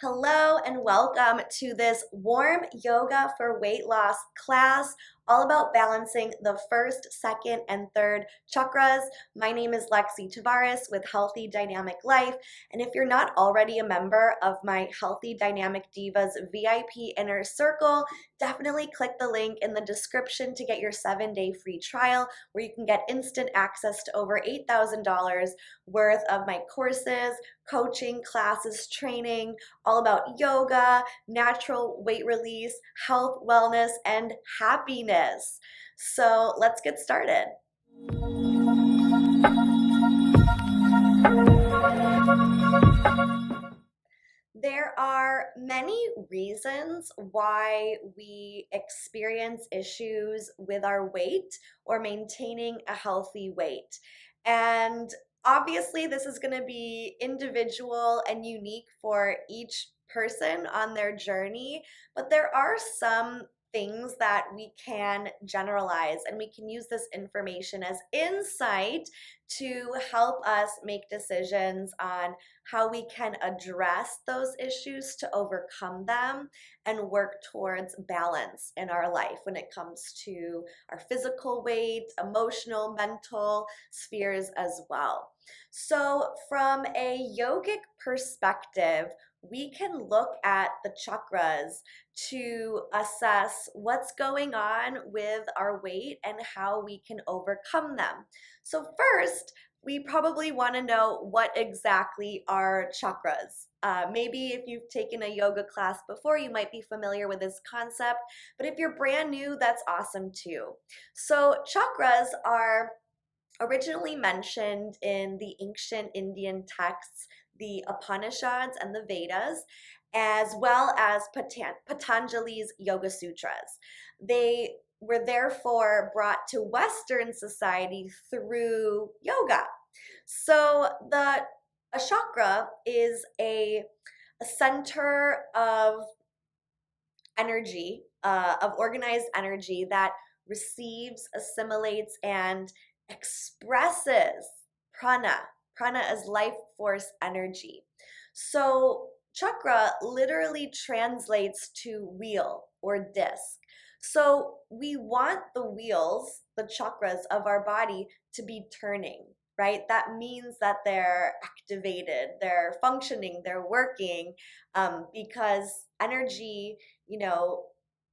Hello and welcome to this warm yoga for weight loss class all about balancing the first, second, and third chakras. My name is Lexi Tavares with Healthy Dynamic Life, and if you're not already a member of my Healthy Dynamic Divas VIP Inner Circle, definitely click the link in the description to get your 7-day free trial where you can get instant access to over $8,000 worth of my courses, coaching, classes, training, all about yoga, natural weight release, health, wellness, and happiness. So let's get started. There are many reasons why we experience issues with our weight or maintaining a healthy weight. And obviously, this is going to be individual and unique for each person on their journey, but there are some things that we can generalize, and we can use this information as insight to help us make decisions on how we can address those issues to overcome them and work towards balance in our life when it comes to our physical weight, emotional, mental spheres as well. So, from a yogic perspective, we can look at the chakras to assess what's going on with our weight and how we can overcome them. So, first, we probably want to know what exactly are chakras. Maybe if you've taken a yoga class before, you might be familiar with this concept, but if you're brand new, that's awesome too. So, chakras are originally mentioned in the ancient Indian texts, the Upanishads and the Vedas, as well as Patanjali's Yoga Sutras. They were therefore brought to Western society through yoga. So a chakra is a center of energy, of organized energy that receives, assimilates, and expresses prana. Prana is life force energy. So chakra literally translates to wheel or disc. So we want the wheels, the chakras of our body to be turning, right? That means that they're activated, they're functioning, they're working, because energy,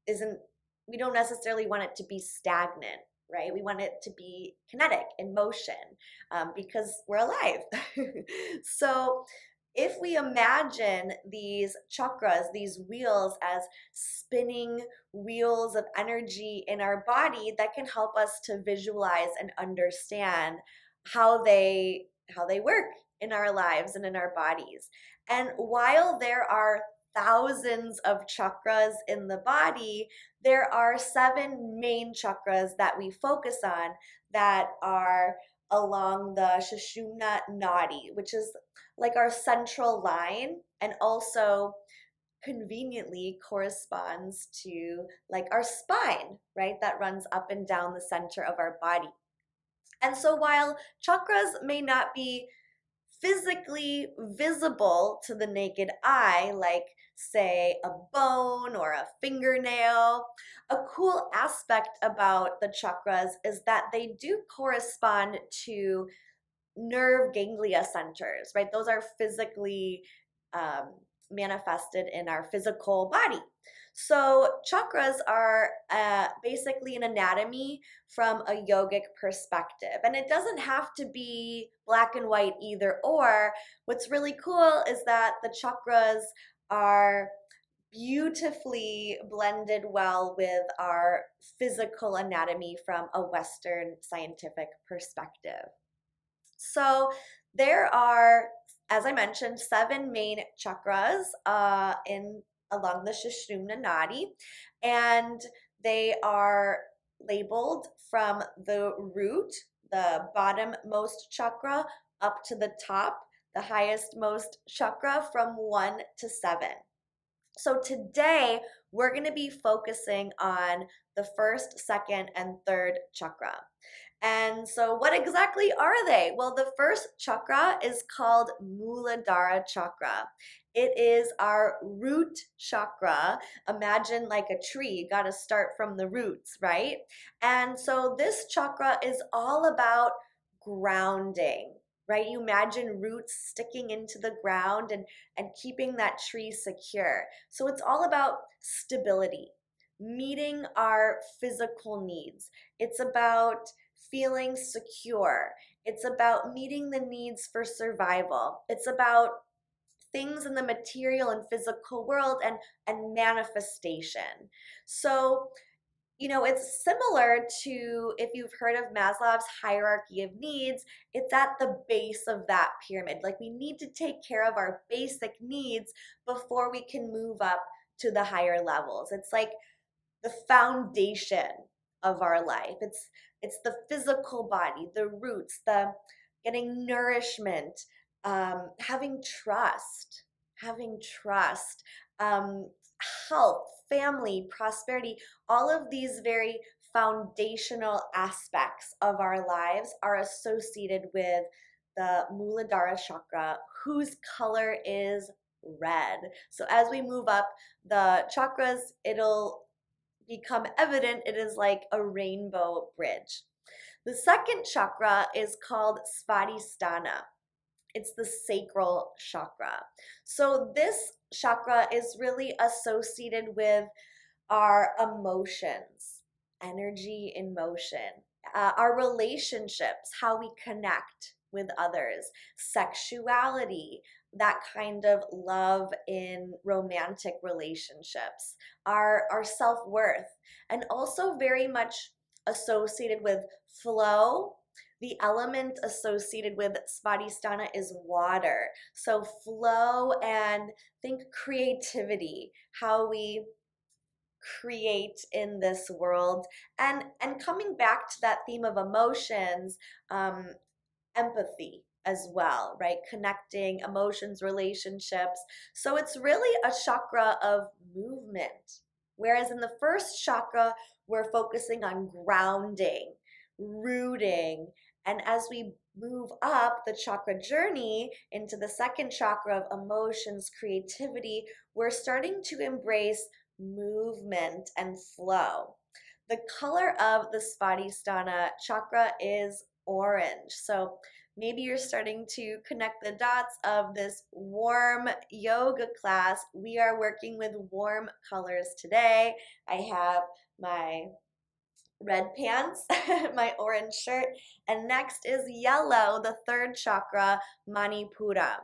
isn't, we don't necessarily want it to be stagnant, right? We want it to be kinetic, in motion, because we're alive. So if we imagine these chakras, these wheels, as spinning wheels of energy in our body, that can help us to visualize and understand how they work in our lives and in our bodies. And while there are thousands of chakras in the body, there are 7 main chakras that we focus on that are along the Sushumna Nadi, which is like our central line, and also conveniently corresponds to like our spine, right? That runs up and down the center of our body. And so while chakras may not be physically visible to the naked eye, like say a bone or a fingernail, a cool aspect about the chakras is that they do correspond to nerve ganglia centers, right? Those are physically um, manifested in our physical body. So chakras are basically an anatomy from a yogic perspective. And it doesn't have to be black and white either or. What's really cool is that the chakras are beautifully blended well with our physical anatomy from a Western scientific perspective. So there are, as I mentioned, 7 main chakras in along the Sushumna Nadi, and they are labeled from the root, the bottommost chakra, up to the top, the highest most chakra, from 1 to 7. So today we're going to be focusing on the first, second, and third chakra. And so, what exactly are they? Well, the first chakra is called Muladhara chakra. It is our root chakra. Imagine like a tree, you got to start from the roots, right? And so, this chakra is all about grounding. Right? You imagine roots sticking into the ground and keeping that tree secure. So it's all about stability, meeting our physical needs. It's about feeling secure. It's about meeting the needs for survival. It's about things in the material and physical world and manifestation. So, it's similar to if you've heard of Maslow's hierarchy of needs, it's at the base of that pyramid. Like we need to take care of our basic needs before we can move up to the higher levels. It's like the foundation of our life. It's the physical body, the roots, the getting nourishment, having trust, um, health, family, prosperity. All of these very foundational aspects of our lives are associated with the Muladhara chakra, whose color is red. So as we move up the chakras, it'll become evident. It is like a rainbow bridge. The second chakra is called Svadhisthana. It's the sacral chakra. So this chakra is really associated with our emotions, energy in motion, our relationships, how we connect with others, sexuality, that kind of love in romantic relationships, our self-worth, and also very much associated with flow. The element associated with Svadhisthana is water. So flow and think creativity, how we create in this world, and coming back to that theme of emotions, um, empathy as well, right? Connecting emotions, relationships. So it's really a chakra of movement. Whereas in the first chakra, we're focusing on grounding, rooting. And as we move up the chakra journey into the second chakra of emotions, creativity, we're starting to embrace movement and flow. The color of the Svadhisthana chakra is orange. So maybe you're starting to connect the dots of this warm yoga class. We are working with warm colors today. I have my red pants, my orange shirt, and next is yellow, the third chakra, Manipura.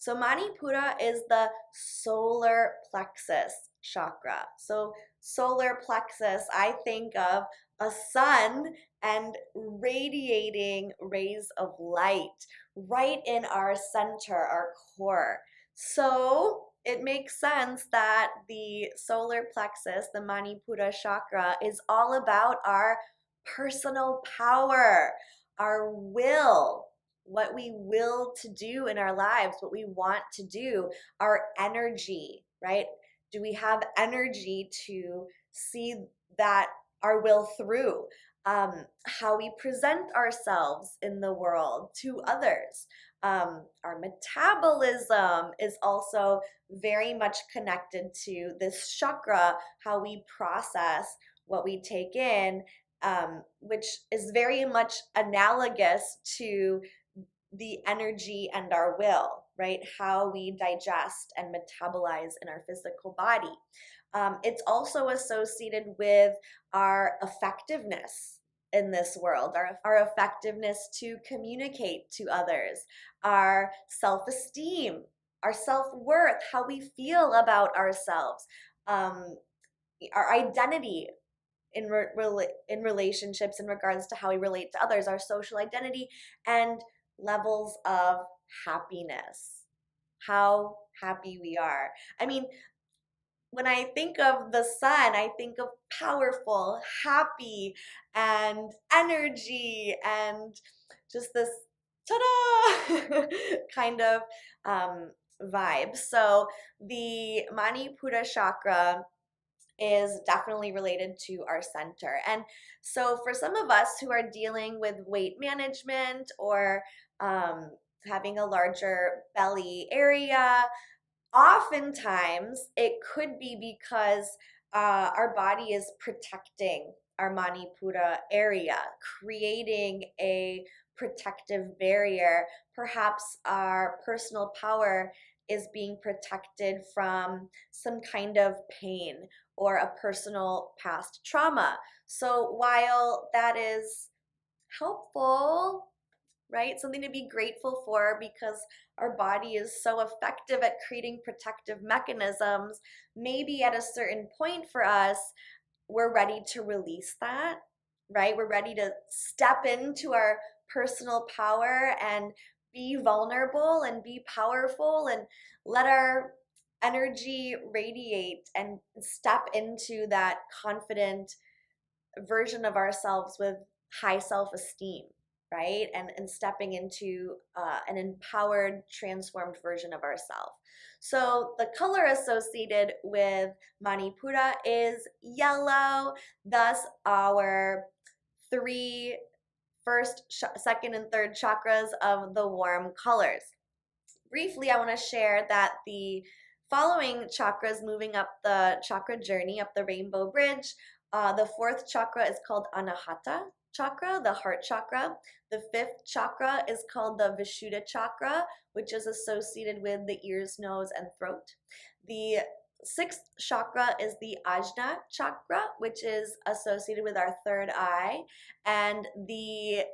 So Manipura is the solar plexus chakra. So solar plexus, I think of a sun and radiating rays of light right in our center, our core. So it makes sense that the solar plexus, the Manipura chakra, is all about our personal power, our will, what we will to do in our lives, what we want to do, our energy, right? Do we have energy to see that our will through? How we present ourselves in the world to others. Our metabolism is also very much connected to this chakra, how we process what we take in, which is very much analogous to the energy and our will, right? How we digest and metabolize in our physical body. It's also associated with our effectiveness in this world, our effectiveness to communicate to others, our self-esteem, our self-worth, how we feel about ourselves, our identity in relationships in regards to how we relate to others, our social identity, and levels of happiness, how happy we are. I mean, when I think of the sun, I think of powerful, happy, and energy, and just this ta-da kind of vibe. So the Manipura chakra is definitely related to our center. And so for some of us who are dealing with weight management or having a larger belly area, oftentimes it could be because our body is protecting our manipura area, creating a protective barrier. Perhaps our personal power is being protected from some kind of pain or a personal past trauma. So while that is helpful, right? Something to be grateful for because our body is so effective at creating protective mechanisms. Maybe at a certain point for us, we're ready to release that, right? We're ready to step into our personal power and be vulnerable and be powerful and let our energy radiate and step into that confident version of ourselves with high self-esteem, right? And stepping into an empowered, transformed version of ourselves. So the color associated with Manipura is yellow, thus our three first, second, and third chakras of the warm colors. Briefly, I want to share that the following chakras moving up the chakra journey, up the rainbow bridge, the fourth chakra is called Anahata chakra, the heart chakra. The fifth chakra is called the Vishuddha chakra, which is associated with the ears, nose, and throat. The sixth chakra is the Ajna chakra, which is associated with our third eye. And the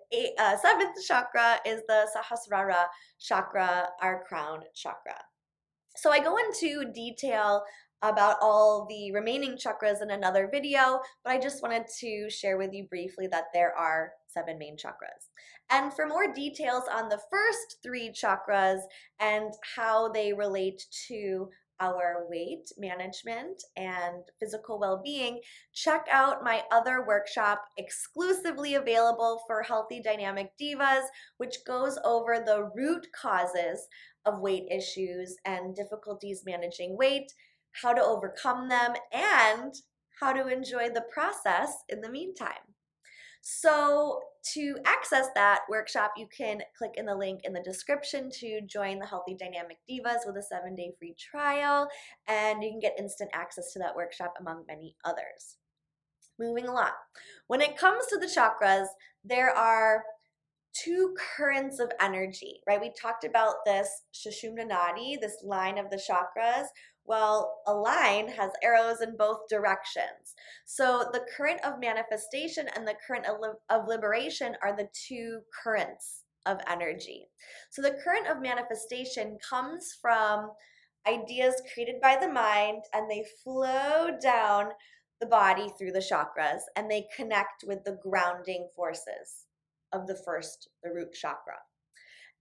seventh chakra is the Sahasrara chakra, our crown chakra. So I go into detail about all the remaining chakras in another video, but I just wanted to share with you briefly that there are 7 main chakras. And for more details on the first 3 chakras and how they relate to our weight management and physical well-being, check out my other workshop exclusively available for Healthy Dynamic Divas, which goes over the root causes of weight issues and difficulties managing weight, how to overcome them, and how to enjoy the process in the meantime. So to access that workshop, you can click in the link in the description to join the Healthy Dynamic Divas with a 7-day free trial, and you can get instant access to that workshop among many others. Moving along. When it comes to the chakras, there are 2 currents of energy, right? We talked about this Sushumna Nadi, this line of the chakras. Well, a line has arrows in both directions. So the current of manifestation and the current of liberation are the 2 currents of energy. So the current of manifestation comes from ideas created by the mind, and they flow down the body through the chakras, and they connect with the grounding forces of the root chakra.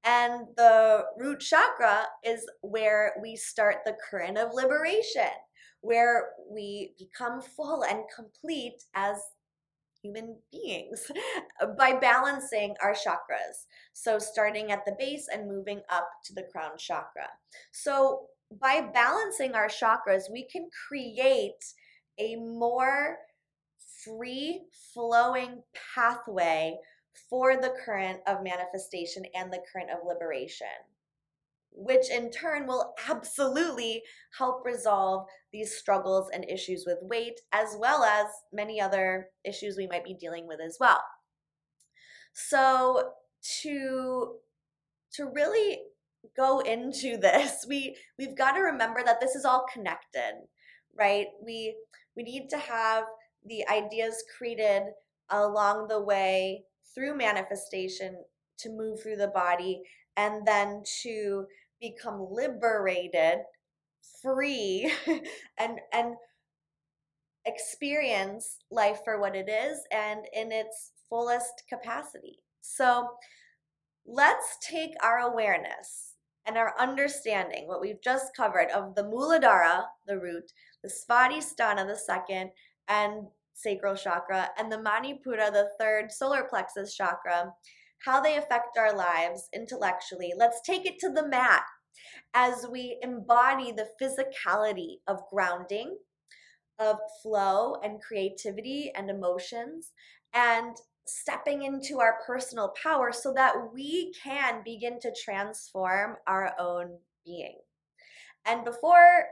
And the root chakra is where we start the current of liberation, where we become full and complete as human beings by balancing our chakras. So starting at the base and moving up to the crown chakra. So by balancing our chakras, we can create a more free flowing pathway for the current of manifestation and the current of liberation, which in turn will absolutely help resolve these struggles and issues with weight, as well as many other issues we might be dealing with as well. So to really go into this, we've got to remember that this is all connected, right? We need to have the ideas created along the way through manifestation to move through the body, and then to become liberated, free, and experience life for what it is and in its fullest capacity. So let's take our awareness and our understanding, what we've just covered of the Muladhara, the root, the Svadhisthana, the second, and sacral chakra, and the Manipura, the third solar plexus chakra, how they affect our lives intellectually. Let's take it to the mat as we embody the physicality of grounding, of flow and creativity and emotions, and stepping into our personal power so that we can begin to transform our own being. And before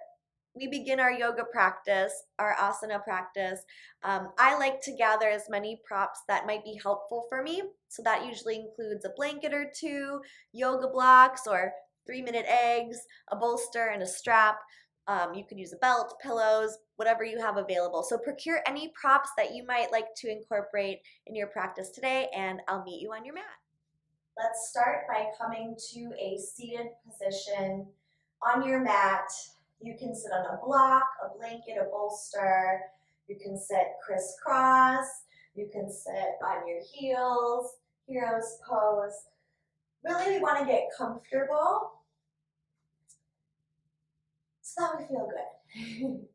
we begin our yoga practice, our asana practice, I like to gather as many props that might be helpful for me. So that usually includes a blanket or two, yoga blocks, or 3-minute eggs, a bolster, and a strap. You could use a belt, pillows, whatever you have available. So procure any props that you might like to incorporate in your practice today, and I'll meet you on your mat. Let's start by coming to a seated position on your mat. You can sit on a block, a blanket, a bolster. You can sit crisscross. You can sit on your heels, hero's pose. Really, we want to get comfortable so that we feel good.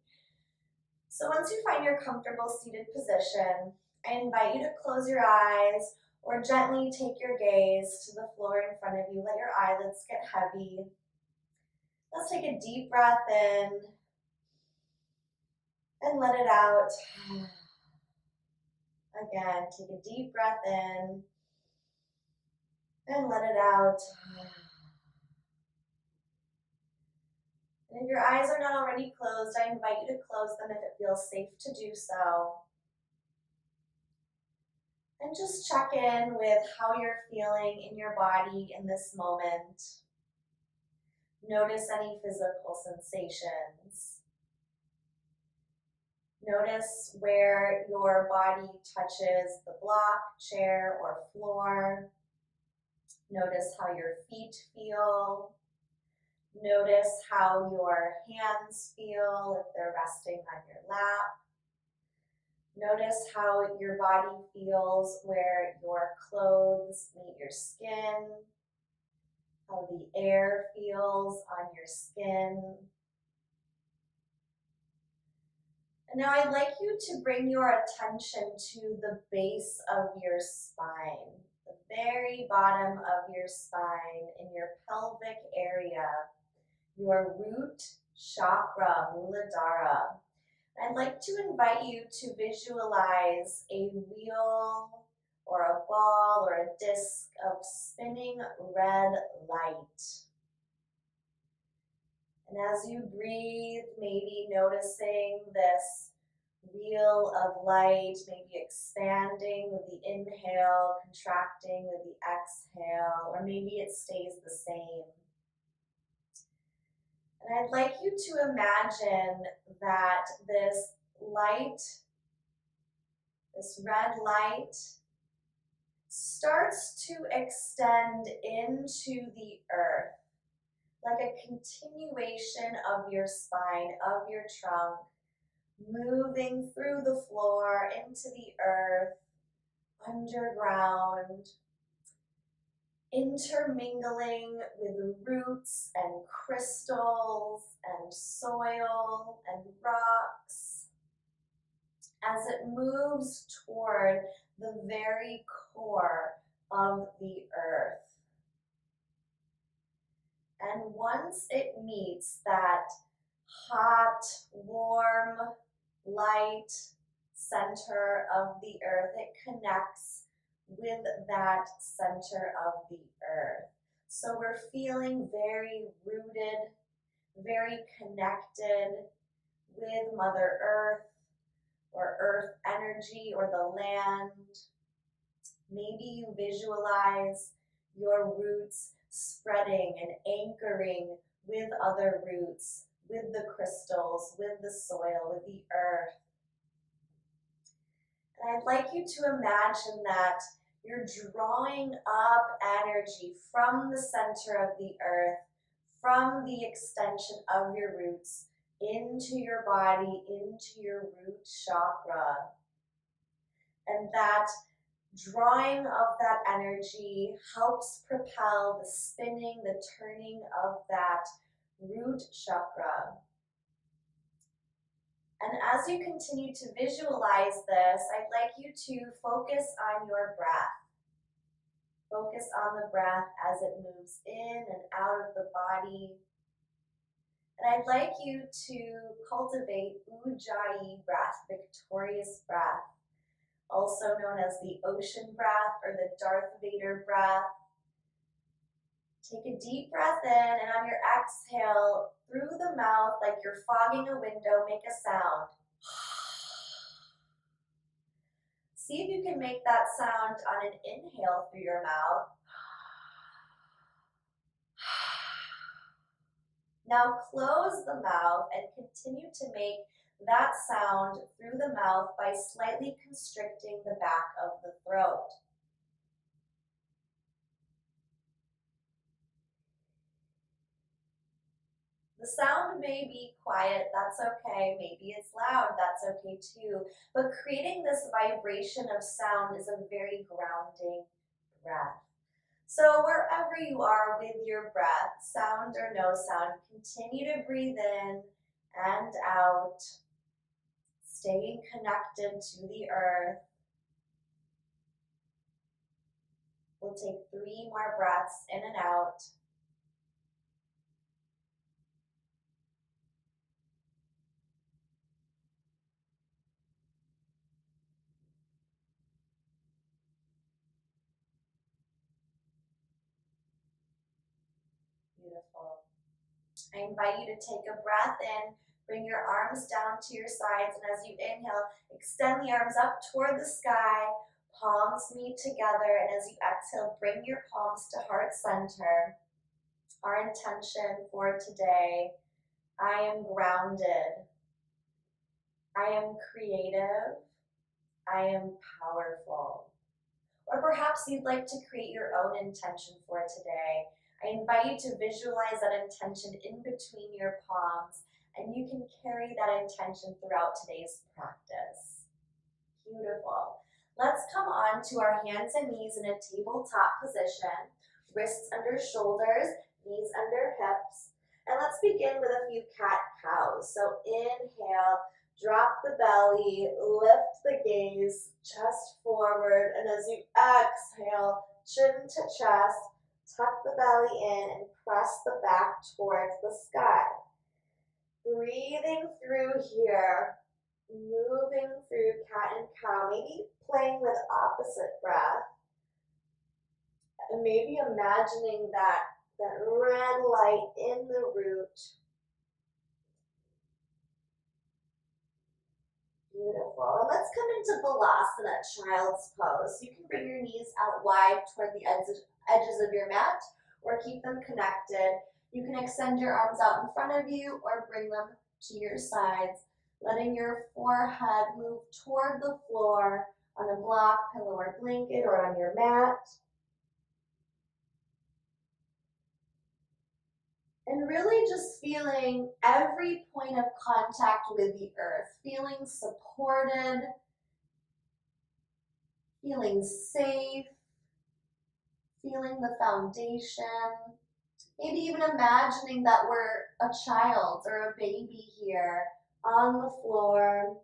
So once you find your comfortable seated position, I invite you to close your eyes or gently take your gaze to the floor in front of you. Let your eyelids get heavy. Let's take a deep breath in and let it out. Again, take a deep breath in and let it out. And if your eyes are not already closed, I invite you to close them if it feels safe to do so. And just check in with how you're feeling in your body in this moment. Notice any physical sensations. Notice where your body touches the block, chair, or floor. Notice how your feet feel. Notice how your hands feel if they're resting on your lap. Notice how your body feels where your clothes meet your skin, how the air feels on your skin. And now I'd like you to bring your attention to the base of your spine, the very bottom of your spine in your pelvic area, your root chakra, Muladhara. I'd like to invite you to visualize a wheel or a ball or a disc of spinning red light. And as you breathe, maybe noticing this wheel of light, maybe expanding with the inhale, contracting with the exhale, or maybe it stays the same. And I'd like you to imagine that this light, this red light, starts to extend into the earth, like a continuation of your spine, of your trunk, moving through the floor into the earth, underground, intermingling with roots and crystals and soil and rocks as it moves toward the very core of the earth. And once it meets that hot, warm, light center of the earth, it connects with that center of the earth. So we're feeling very rooted, very connected with Mother Earth or earth energy or the land. Maybe you visualize your roots spreading and anchoring with other roots, with the crystals, with the soil, with the earth. And I'd like you to imagine that you're drawing up energy from the center of the earth, from the extension of your roots, into your body, into your root chakra. And that drawing of that energy helps propel the spinning, the turning of that root chakra. And as you continue to visualize this, I'd like you to focus on your breath. Focus on the breath as it moves in and out of the body. And I'd like you to cultivate Ujjayi breath, victorious breath, also known as the ocean breath or the Darth Vader breath. Take a deep breath in, and on your exhale, through the mouth, like you're fogging a window, make a sound. See if you can make that sound on an inhale through your mouth. Now close the mouth and continue to make that sound through the mouth by slightly constricting the back of the throat. The sound may be quiet, that's okay. Maybe it's loud, that's okay too. But creating this vibration of sound is a very grounding breath. So wherever you are with your breath, sound or no sound, continue to breathe in and out, staying connected to the earth. We'll take 3 more breaths in and out. Beautiful. I invite you to take a breath in, bring your arms down to your sides, and as you inhale, extend the arms up toward the sky, palms meet together, and as you exhale, bring your palms to heart center. Our intention for today: I am grounded, I am creative, I am powerful. Or perhaps you'd like to create your own intention for today. I invite you to visualize that intention in between your palms, and you can carry that intention throughout today's practice. Beautiful. Let's come on to our hands and knees in a tabletop position, wrists under shoulders, knees under hips. And let's begin with a few cat-cows. So inhale, drop the belly, lift the gaze, chest forward, and as you exhale, chin to chest, tuck the belly in and press the back towards the sky. Breathing through here, moving through cat and cow, maybe playing with opposite breath, and maybe imagining that red light in the root. Beautiful. And let's come into Balasana, child's pose. You can bring your knees out wide toward the edges of your mat or keep them connected. You can extend your arms out in front of you or bring them to your sides, letting your forehead move toward the floor on a block, pillow, or blanket, or on your mat. And really just feeling every point of contact with the earth, feeling supported, feeling safe, feeling the foundation, maybe even imagining that we're a child or a baby here on the floor.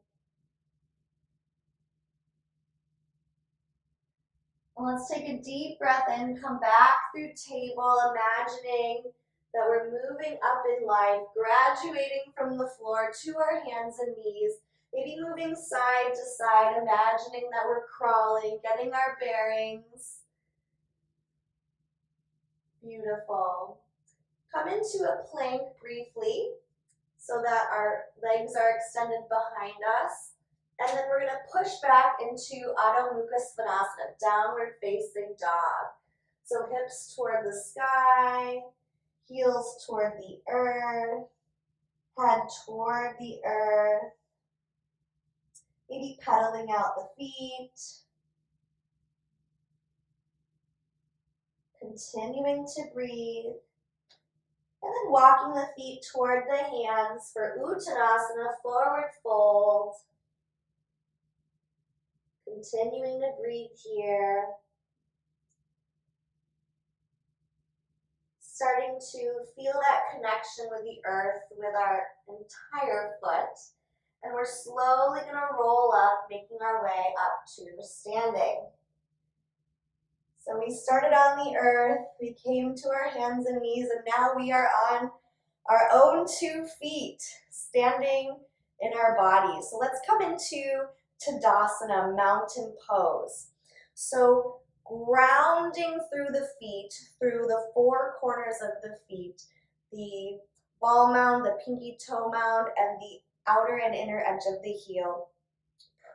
And let's take a deep breath in, come back through table, imagining that we're moving up in life, graduating from the floor to our hands and knees, maybe moving side to side, imagining that we're crawling, getting our bearings. Beautiful. Come into a plank briefly so that our legs are extended behind us. And then we're going to push back into Adho Mukha Svanasana, downward facing dog. So hips toward the sky, heels toward the earth, head toward the earth. Maybe pedaling out the feet. Continuing to breathe. And then walking the feet toward the hands for Uttanasana, forward fold. Continuing to breathe here. Starting to feel that connection with the earth with our entire foot. And we're slowly going to roll up, making our way up to standing. So we started on the earth, we came to our hands and knees, and now we are on our own 2 feet standing in our bodies. So let's come into Tadasana, mountain pose. So grounding through the feet, through the 4 corners of the feet, the ball mound, the pinky toe mound, and the outer and inner edge of the heel,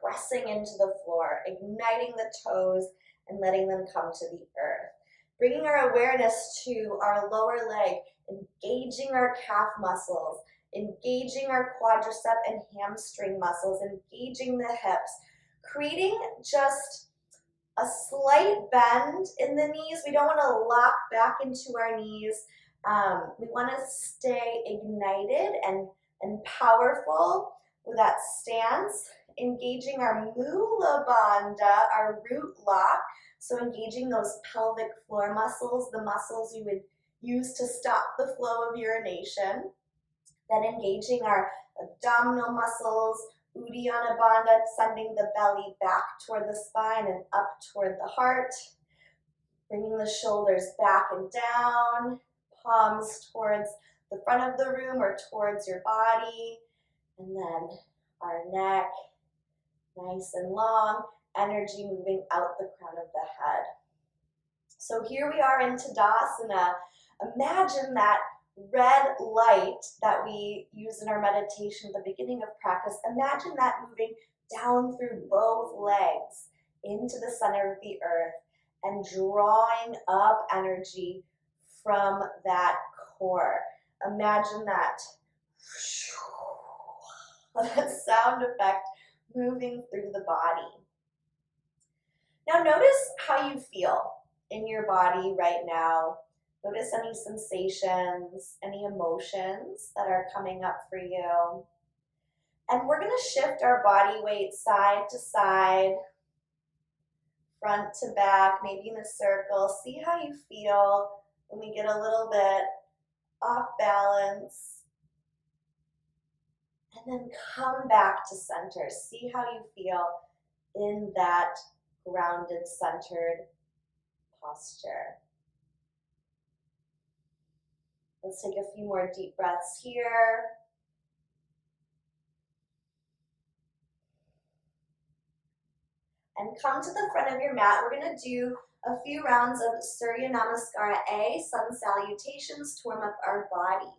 pressing into the floor, igniting the toes and letting them come to the earth. Bringing our awareness to our lower leg, engaging our calf muscles, engaging our quadricep and hamstring muscles, engaging the hips, creating just a slight bend in the knees. We don't want to lock back into our knees. We want to stay ignited and powerful with that stance, engaging our Mula Bandha, our root lock. So engaging those pelvic floor muscles, the muscles you would use to stop the flow of urination. Then engaging our abdominal muscles, Uddiyana Bandha, sending the belly back toward the spine and up toward the heart. Bringing the shoulders back and down, palms towards the front of the room or towards your body. And then our neck, nice and long, energy moving out the crown of the head. So here we are in Tadasana. Imagine that red light that we use in our meditation at the beginning of practice. Imagine that moving down through both legs into the center of the earth and drawing up energy from that core. Imagine that sound effect moving through the body. Now notice how you feel in your body right now. Notice any sensations, any emotions that are coming up for you. And we're going to shift our body weight side to side, front to back, maybe in a circle. See how you feel when we get a little bit off balance. And then come back to center. See how you feel in that grounded, centered posture. Let's take a few more deep breaths here. And come to the front of your mat. We're going to do a few rounds of Surya Namaskara A, sun salutations, to warm up our body.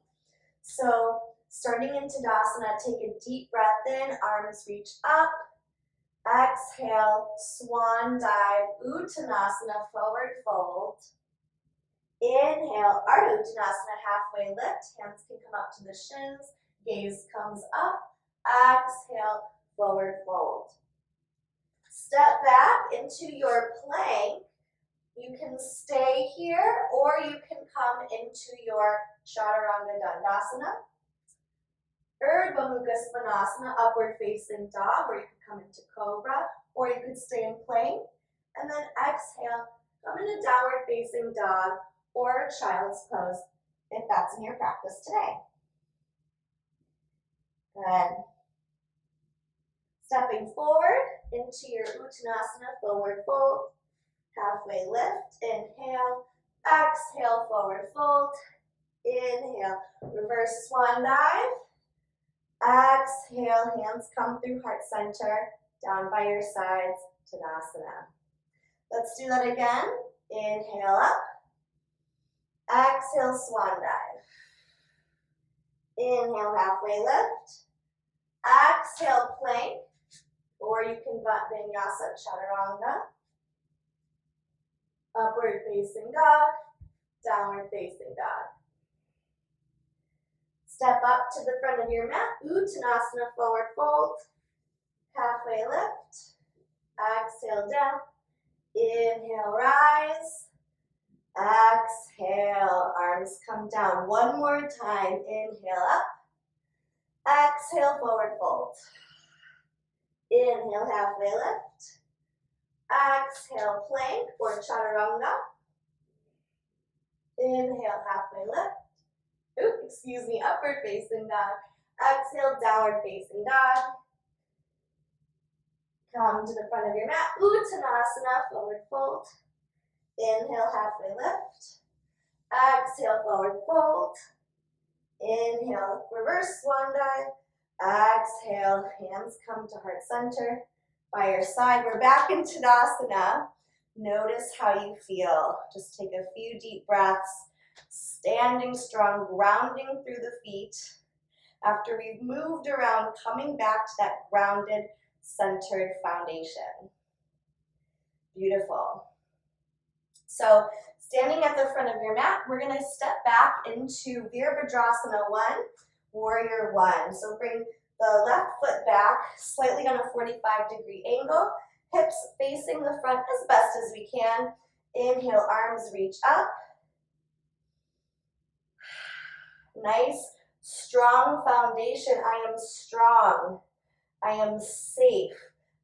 So starting in Tadasana, take a deep breath in, arms reach up. Exhale, swan dive, Uttanasana, forward fold. Inhale, Ardha Uttanasana, halfway lift. Hands can come up to the shins, gaze comes up. Exhale, forward fold. Step back into your plank. You can stay here or you can come into your Chaturanga Dandasana. Urdhva Mukha Svanasana, upward facing dog, or you could come into cobra, or you could stay in plank. And then exhale, come into downward facing dog or child's pose if that's in your practice today. Good. Stepping forward into your Uttanasana, forward fold, halfway lift, inhale, exhale, forward fold, inhale, reverse swan dive, exhale, hands come through heart center, down by your sides, Tadasana. Let's do that again. Inhale up, exhale, swan dive, inhale, halfway lift, exhale, plank, or you can vinyasa, chaturanga, upward facing dog, downward facing dog. Step up to the front of your mat, Uttanasana, forward fold, halfway lift, exhale down, inhale, rise, exhale, arms come down. One more time, inhale up, exhale, forward fold. Inhale, halfway lift. Exhale, plank or chaturanga. Inhale, halfway lift. Upward facing dog. Exhale, downward facing dog. Come to the front of your mat. Uttanasana, forward fold. Inhale, halfway lift. Exhale, forward fold. Inhale, reverse swan dive. Exhale, hands come to heart center by your side. We're back in Tadasana. Notice how you feel. Just take a few deep breaths, standing strong, grounding through the feet. After we've moved around, coming back to that grounded, centered foundation. Beautiful. So standing at the front of your mat, we're going to step back into Virabhadrasana 1, Warrior 1. So bring the left foot back, slightly on a 45-degree angle, hips facing the front as best as we can. Inhale, arms reach up. Nice, strong foundation. I am strong. I am safe.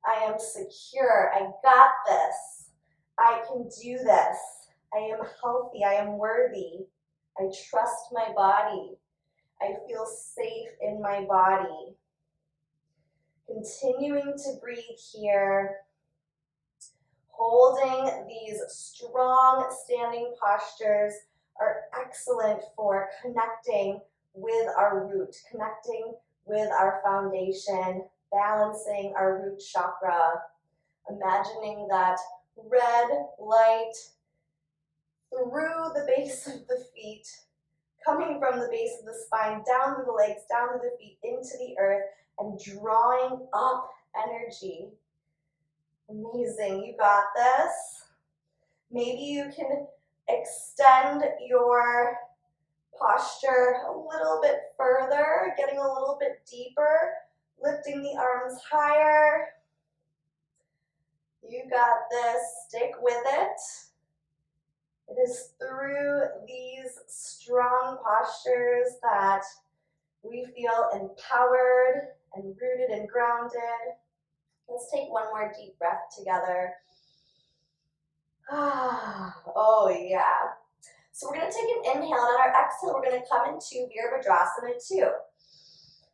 I am secure. I got this. I can do this. I am healthy. I am worthy. I trust my body. I feel safe in my body. Continuing to breathe here. Holding these strong standing postures are excellent for connecting with our root, connecting with our foundation, balancing our root chakra, imagining that red light through the base of the feet, coming from the base of the spine, down through the legs, down through the feet, into the earth, and drawing up energy. Amazing, you got this. Maybe you can extend your posture a little bit further, getting a little bit deeper, lifting the arms higher. You got this, stick with it. It is through these strong postures that we feel empowered and rooted and grounded. Let's take one more deep breath together. Oh yeah. So we're going to take an inhale, and on our exhale, we're going to come into Virabhadrasana 2.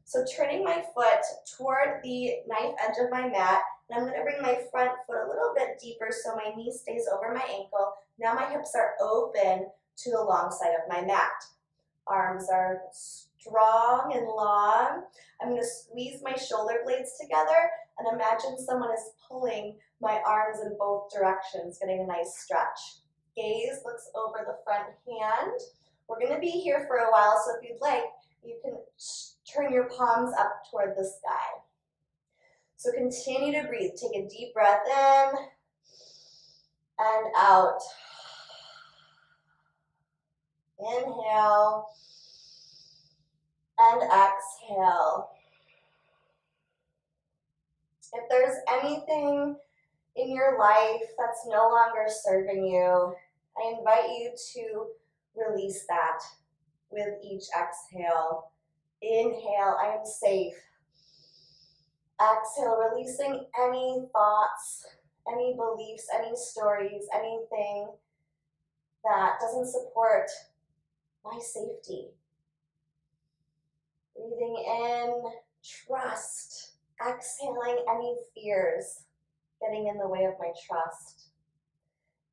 So turning my foot toward the knife edge of my mat, and I'm going to bring my front foot a little bit deeper so my knee stays over my ankle. Now my hips are open to the long side of my mat. Arms are strong and long. I'm going to squeeze my shoulder blades together and imagine someone is pulling my arms in both directions, getting a nice stretch. Gaze looks over the front hand. We're going to be here for a while, so if you'd like, you can turn your palms up toward the sky. So continue to breathe. Take a deep breath in and out. Inhale and exhale. If there's anything in your life that's no longer serving you, I invite you to release that with each exhale. Inhale, I am safe. Exhale, releasing any thoughts, any beliefs, any stories, anything that doesn't support my safety. Breathing in, trust. Exhaling any fears getting in the way of my trust.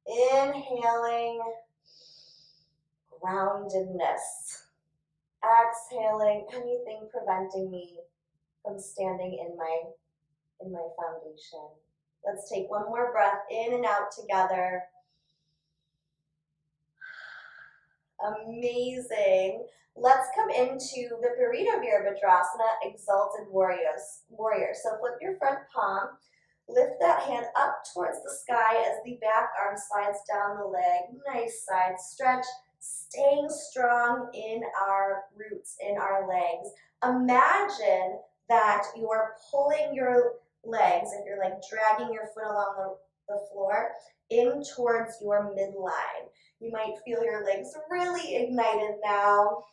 Inhaling, groundedness. Exhaling anything preventing me from standing in my foundation. Let's take one more breath in and out together. Amazing. Let's come into Viparita Virabhadrasana, Exalted Warrior. So flip your front palm, lift that hand up towards the sky as the back arm slides down the leg. Nice side stretch, staying strong in our roots, in our legs. Imagine that you're pulling your legs, if you're like dragging your foot along the floor, in towards your midline. You might feel your legs really ignited now.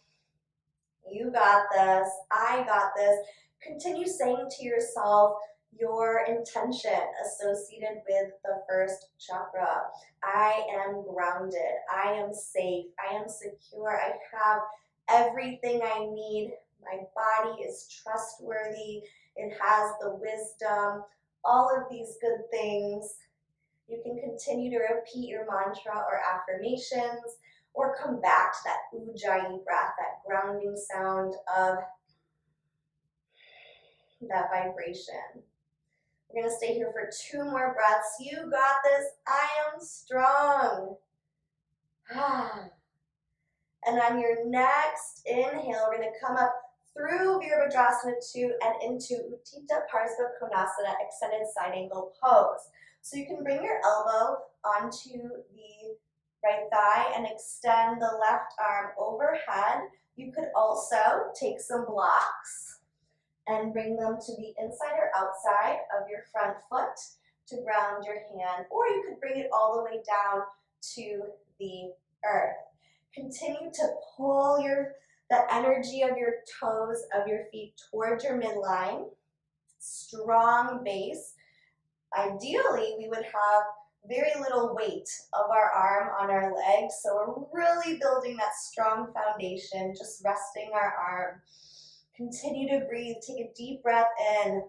You got this. I got this. Continue saying to yourself your intention associated with the first chakra. I am grounded. I am safe. I am secure. I have everything I need. My body is trustworthy. It has the wisdom. All of these good things. You can continue to repeat your mantra or affirmations, or come back to that ujjayi breath, that grounding sound of that vibration. We're going to stay here for 2 more breaths. You got this. I am strong. And on your next inhale, we're going to come up through Virabhadrasana 2 and into Utthita Parsva Konasana, extended side angle pose. So you can bring your elbow onto the right thigh and extend the left arm overhead. You could also take some blocks and bring them to the inside or outside of your front foot to ground your hand, or you could bring it all the way down to the earth. Continue to pull the energy of your toes of your feet towards your midline. Strong base. Ideally, we would have very little weight of our arm on our legs, so we're really building that strong foundation, just resting our arm. Continue to breathe. Take a deep breath in.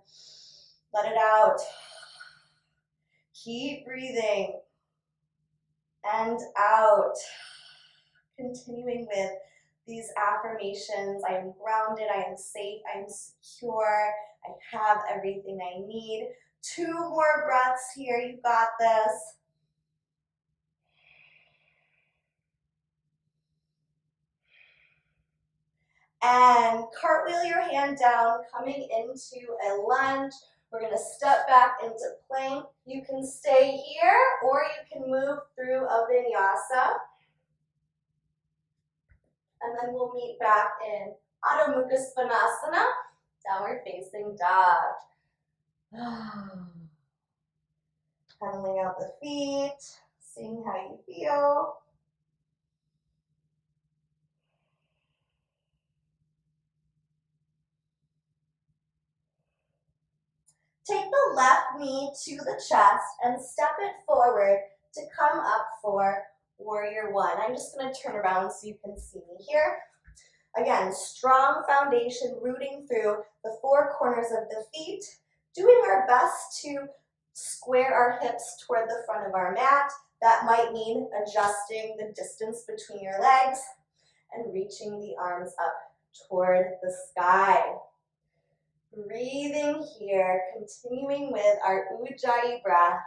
Let it out. Keep breathing. And out. Continuing with these affirmations. I am grounded. I am safe. I am secure. I have everything I need. 2 more breaths here. You got this. And cartwheel your hand down, coming into a lunge. We're going to step back into plank. You can stay here or you can move through a vinyasa. And then we'll meet back in Adho Mukha Svanasana, downward facing dog. Pedaling out the feet, seeing how you feel. Take the left knee to the chest and step it forward to come up for Warrior One. I'm just going to turn around so you can see me here. Again, strong foundation rooting through the 4 corners of the feet, doing our best to square our hips toward the front of our mat. That might mean adjusting the distance between your legs and reaching the arms up toward the sky. Breathing here, continuing with our ujjayi breath.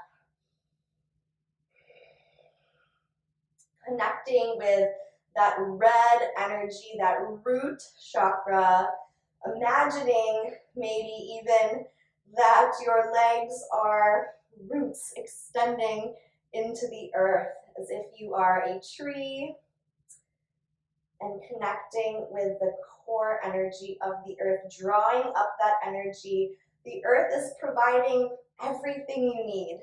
Connecting with that red energy, that root chakra. Imagining maybe even that your legs are roots extending into the earth as if you are a tree, and connecting with the core energy of the earth, drawing up that energy. The earth is providing everything you need.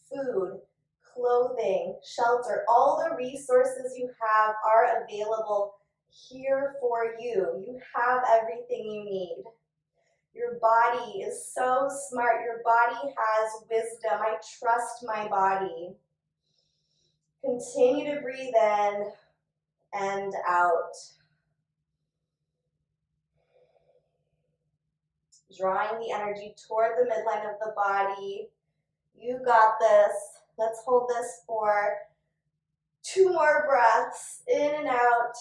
Food, clothing, shelter, all the resources you have are available here for you. You have everything you need. Your body is so smart. Your body has wisdom. I trust my body. Continue to breathe in and out. Drawing the energy toward the midline of the body. You got this. Let's hold this for 2 more breaths, in and out.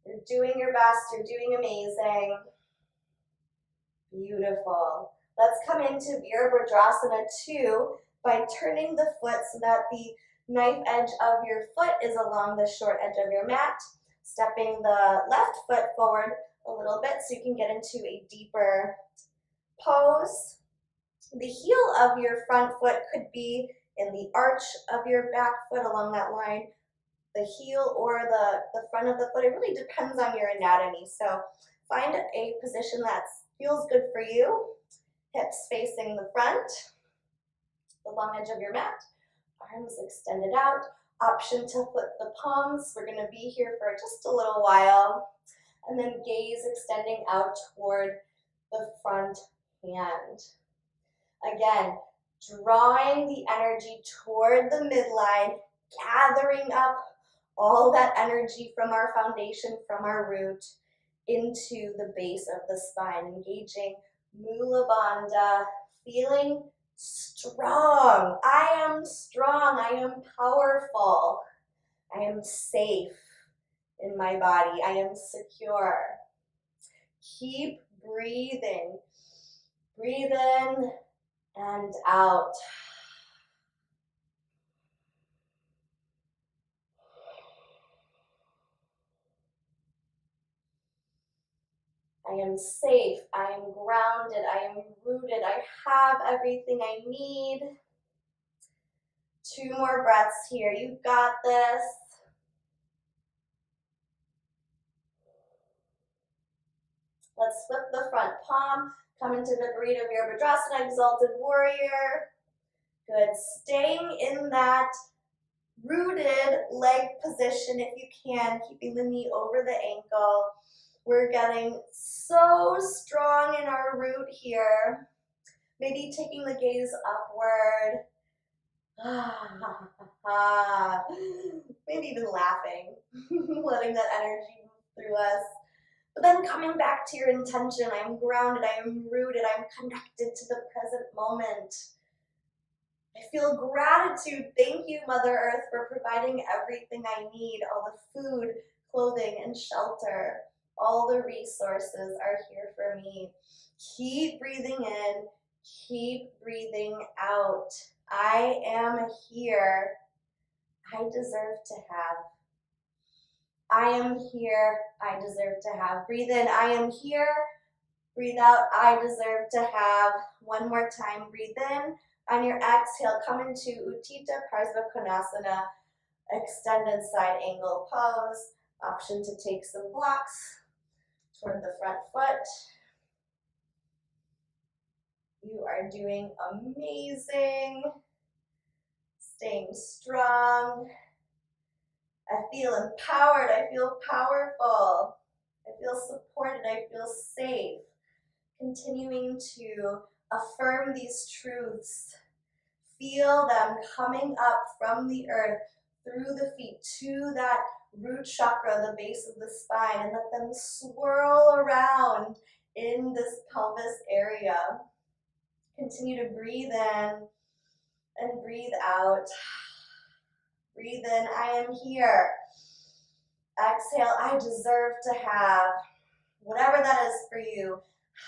You're doing your best. You're doing amazing. Beautiful. Let's come into Virabhadrasana 2 by turning the foot so that the knife edge of your foot is along the short edge of your mat. Stepping the left foot forward a little bit so you can get into a deeper pose. The heel of your front foot could be in the arch of your back foot along that line, the heel or the front of the foot. It really depends on your anatomy. So find a position that feels good for you. Hips facing the front, the long edge of your mat, arms extended out. Option to flip the palms. We're going to be here for just a little while. And then gaze extending out toward the front hand. Again, drawing the energy toward the midline, gathering up all that energy from our foundation, from our root, into the base of the spine, engaging Mula Bandha, feeling strong. I am strong. I am powerful. I am safe in my body. I am secure. Keep breathing. Breathe in and out. I am safe. I am grounded. I am rooted. I have everything I need. 2 more breaths here. You got this. Let's flip the front palm. Come into Viparita Virabhadrasana, Exalted Warrior. Good. Staying in that rooted leg position if you can, keeping the knee over the ankle. We're getting so strong in our root here. Maybe taking the gaze upward. Maybe even laughing, letting that energy move through us. But then coming back to your intention, I'm grounded, I am rooted, I'm connected to the present moment. I feel gratitude. Thank you, Mother Earth, for providing everything I need, all the food, clothing, and shelter. All the resources are here for me. Keep breathing in, keep breathing out. I am here. I deserve to have. I am here. I deserve to have. Breathe in. I am here. Breathe out. I deserve to have. One more time. Breathe in. On your exhale, come into Utthita Parsva Konasana, extended side angle pose. Option to take some blocks toward the front foot. You are doing amazing. Staying strong. I feel empowered. I feel powerful. I feel supported. I feel safe. Continuing to affirm these truths. Feel them coming up from the earth through the feet to that root chakra, the base of the spine, and let them swirl around in this pelvis area. Continue to breathe in and breathe out. Breathe in, I am here. Exhale, I deserve to have. Whatever that is for you,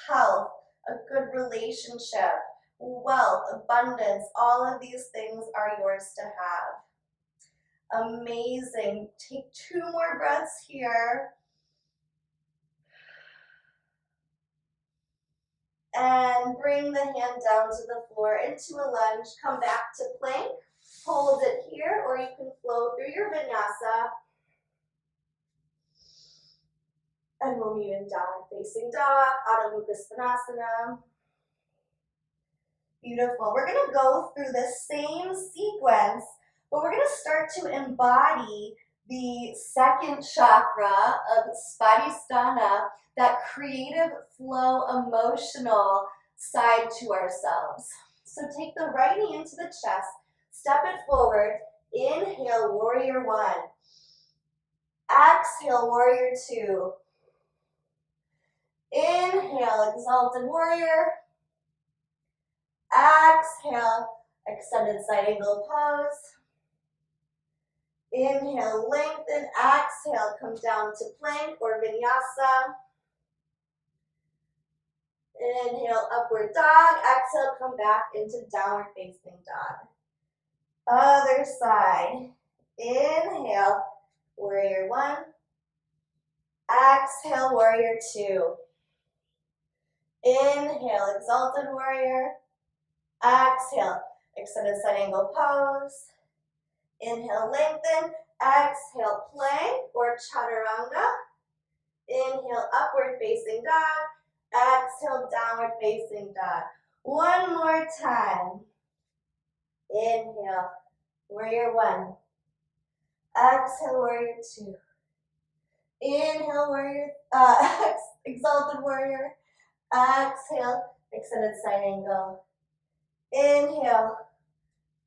health, a good relationship, wealth, abundance, all of these things are yours to have. Amazing. Take 2 more breaths here. And bring the hand down to the floor into a lunge. Come back to plank. Hold it here, or you can flow through your vinyasa. And we'll meet in downward facing dog, Adho Mukha Svanasana. Beautiful. We're going to go through the same sequence, but we're going to start to embody the second chakra of Svadhisthana, that creative flow, emotional side to ourselves. So take the right knee into the chest, step it forward, inhale, warrior 1. Exhale, warrior 2. Inhale, exalted warrior. Exhale, extended side angle pose. Inhale, lengthen. Exhale, come down to plank or vinyasa. Inhale, upward dog. Exhale, come back into downward facing dog. Other side. Inhale, warrior 1. Exhale, warrior 2. Inhale, exalted warrior. Exhale, extended side angle pose. Inhale, lengthen. Exhale, plank or chaturanga. Inhale, upward facing dog. Exhale, downward facing dog. One more time. Inhale, warrior 1. Exhale, warrior 2. Inhale, warrior, exalted warrior. Exhale, extended side angle. Inhale,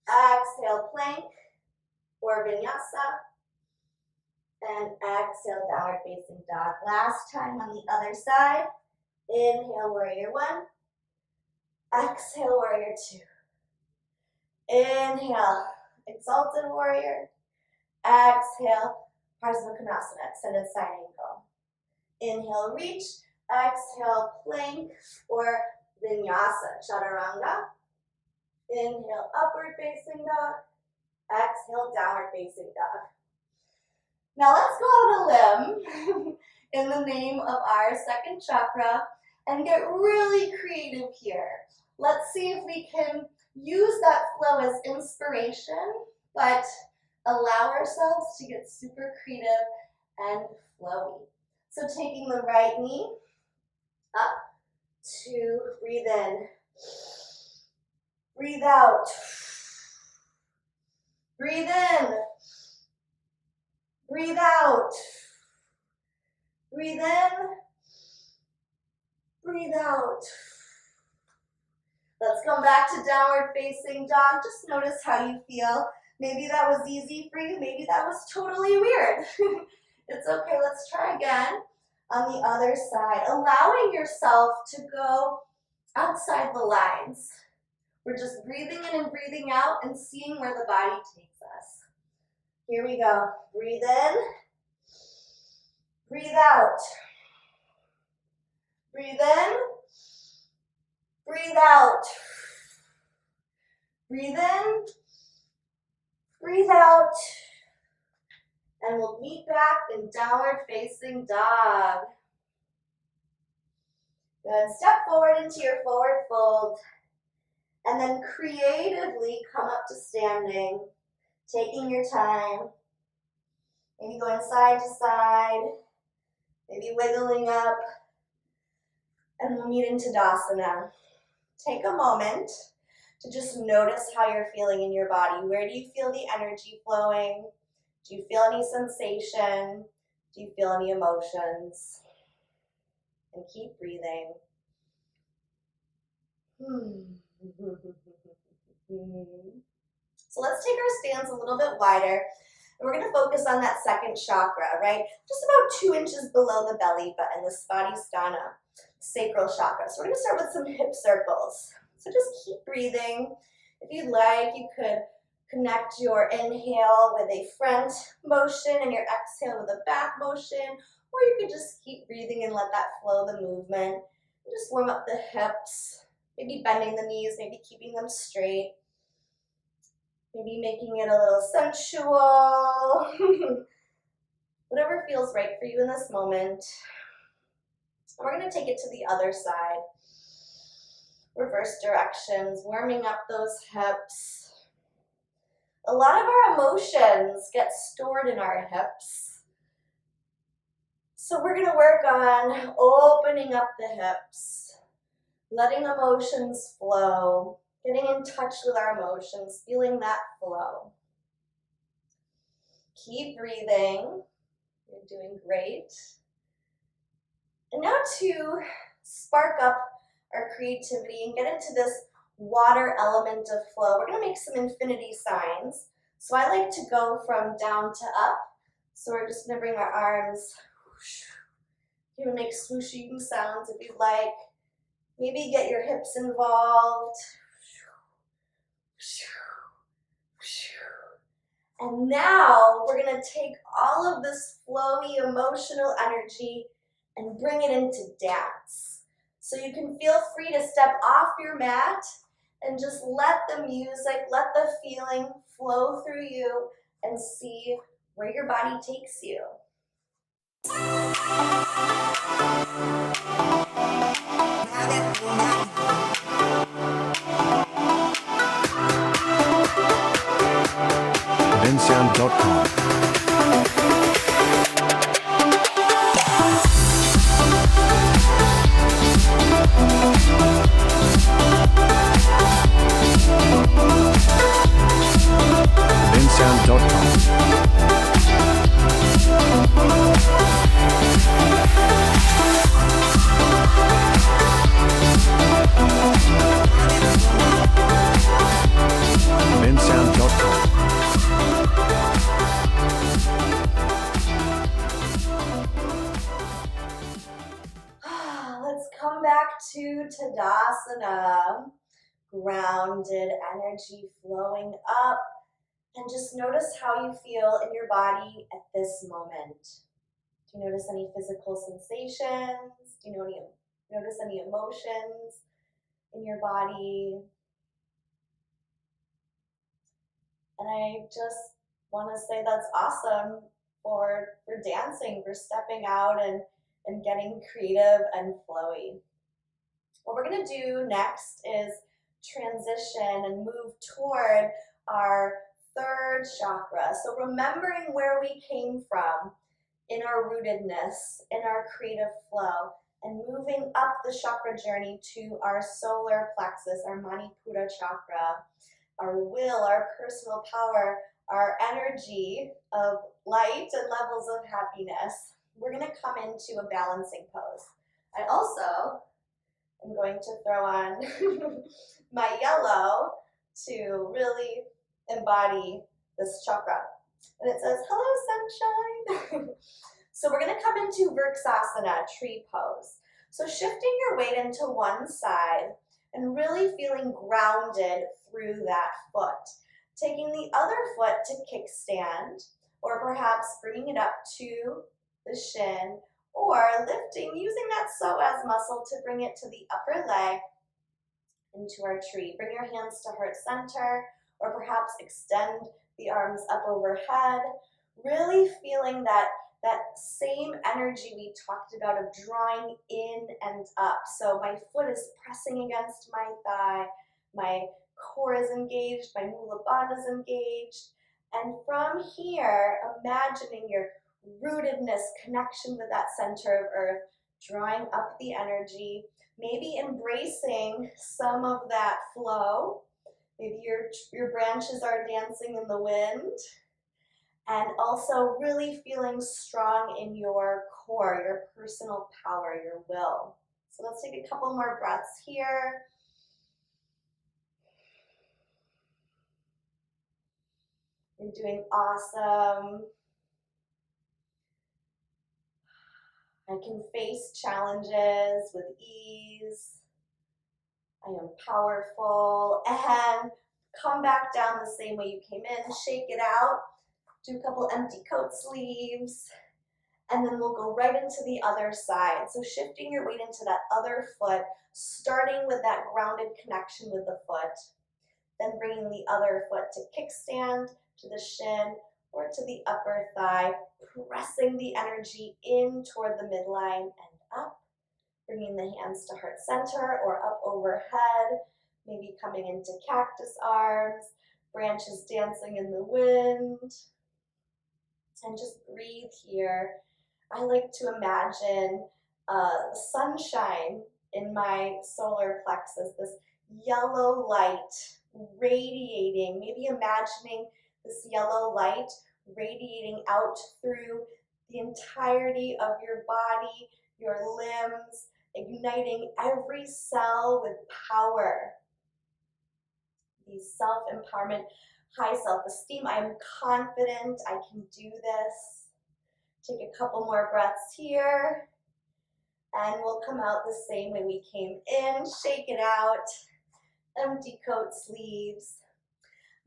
exhale, plank or vinyasa. And exhale, downward facing dog. Last time on the other side. Inhale, warrior 1. Exhale, warrior 2. Inhale, exalted warrior. Exhale, Parsvakonasana, extended side angle. Inhale, reach. Exhale, plank or vinyasa, chaturanga. Inhale, upward facing dog. Exhale, downward facing dog. Now let's go on a limb in the name of our second chakra and get really creative here. Let's see if we can use that flow as inspiration, but allow ourselves to get super creative and flowy. So taking the right knee up to breathe in, breathe out, breathe in, breathe out, breathe in, breathe out. Let's come back to downward facing dog. Just notice how you feel. Maybe that was easy for you. Maybe that was totally weird. It's okay. Let's try again on the other side. Allowing yourself to go outside the lines. We're just breathing in and breathing out and seeing where the body takes us. Here we go. Breathe in. Breathe out. Breathe in. Breathe out. Breathe in. Breathe out. And we'll meet back in downward facing dog. Good. Step forward into your forward fold. And then creatively come up to standing. Taking your time. Maybe going side to side. Maybe wiggling up. And we'll meet in Tadasana. Take a moment to just notice how you're feeling in your body. Where do you feel the energy flowing? Do you feel any sensation? Do you feel any emotions? And keep breathing. So let's take our stance a little bit wider. And we're going to focus on that second chakra, right? Just about 2 inches below the belly button, the Svadhisthana, sacral chakra. So we're going to start with some hip circles. So just keep breathing. If you'd like, you could connect your inhale with a front motion and your exhale with a back motion, or you could just keep breathing and let that flow the movement. And just warm up the hips, maybe bending the knees, maybe keeping them straight, maybe making it a little sensual, whatever feels right for you in this moment. And we're going to take it to the other side. Reverse directions, warming up those hips. A lot of our emotions get stored in our hips. So we're going to work on opening up the hips, letting emotions flow, getting in touch with our emotions, feeling that flow. Keep breathing. You're doing great. And now to spark up our creativity and get into this water element of flow, we're going to make some infinity signs. So I like to go from down to up. So we're just going to bring our arms. You can make swooshy sounds if you'd like. Maybe get your hips involved. And now we're going to take all of this flowy emotional energy and bring it into dance. So you can feel free to step off your mat and just let the music, let the feeling flow through you and see where your body takes you. bensound.com. Let's come back to Tadasana. grounded energy flowing up. And just notice how you feel in your body at this moment. Do you notice any physical sensations? Do you notice any emotions in your body? And I just want to say that's awesome for dancing, for stepping out and getting creative and flowy. What we're going to do next is transition and move toward our third chakra. So remembering where we came from in our rootedness, in our creative flow, and moving up the chakra journey to our solar plexus, our Manipura chakra, our will, our personal power, our energy of light and levels of happiness. We're going to come into a balancing pose. I also am going to throw on my yellow to really embody this chakra. And it says, hello, sunshine. So we're going to come into Vrksasana, tree pose. So shifting your weight into one side and really feeling grounded through that foot. Taking the other foot to kickstand, or perhaps bringing it up to the shin, or lifting, using that psoas muscle to bring it to the upper leg into our tree. Bring your hands to heart center, or perhaps extend the arms up overhead, really feeling that same energy we talked about of drawing in and up. So my foot is pressing against my thigh, my core is engaged, my mula bandha is engaged, and from here, imagining your rootedness, connection with that center of earth, drawing up the energy, maybe embracing some of that flow. Maybe your branches are dancing in the wind, and also really feeling strong in your core, your personal power, your will. So let's take a couple more breaths here. You're doing awesome. I can face challenges with ease. I am powerful. And come back down the same way you came in. Shake it out. Do a couple empty coat sleeves. And then we'll go right into the other side. So shifting your weight into that other foot, starting with that grounded connection with the foot. Then bringing the other foot to kickstand, to the shin, or to the upper thigh, pressing the energy in toward the midline and up, bringing the hands to heart center or up overhead, maybe coming into cactus arms, branches dancing in the wind, and just breathe here. I like to imagine sunshine in my solar plexus, this yellow light radiating, maybe imagining this yellow light radiating out through the entirety of your body, your limbs, igniting every cell with power. These self-empowerment, high self-esteem. I am confident I can do this. Take a couple more breaths here. And we'll come out the same way we came in. Shake it out. Empty coat sleeves.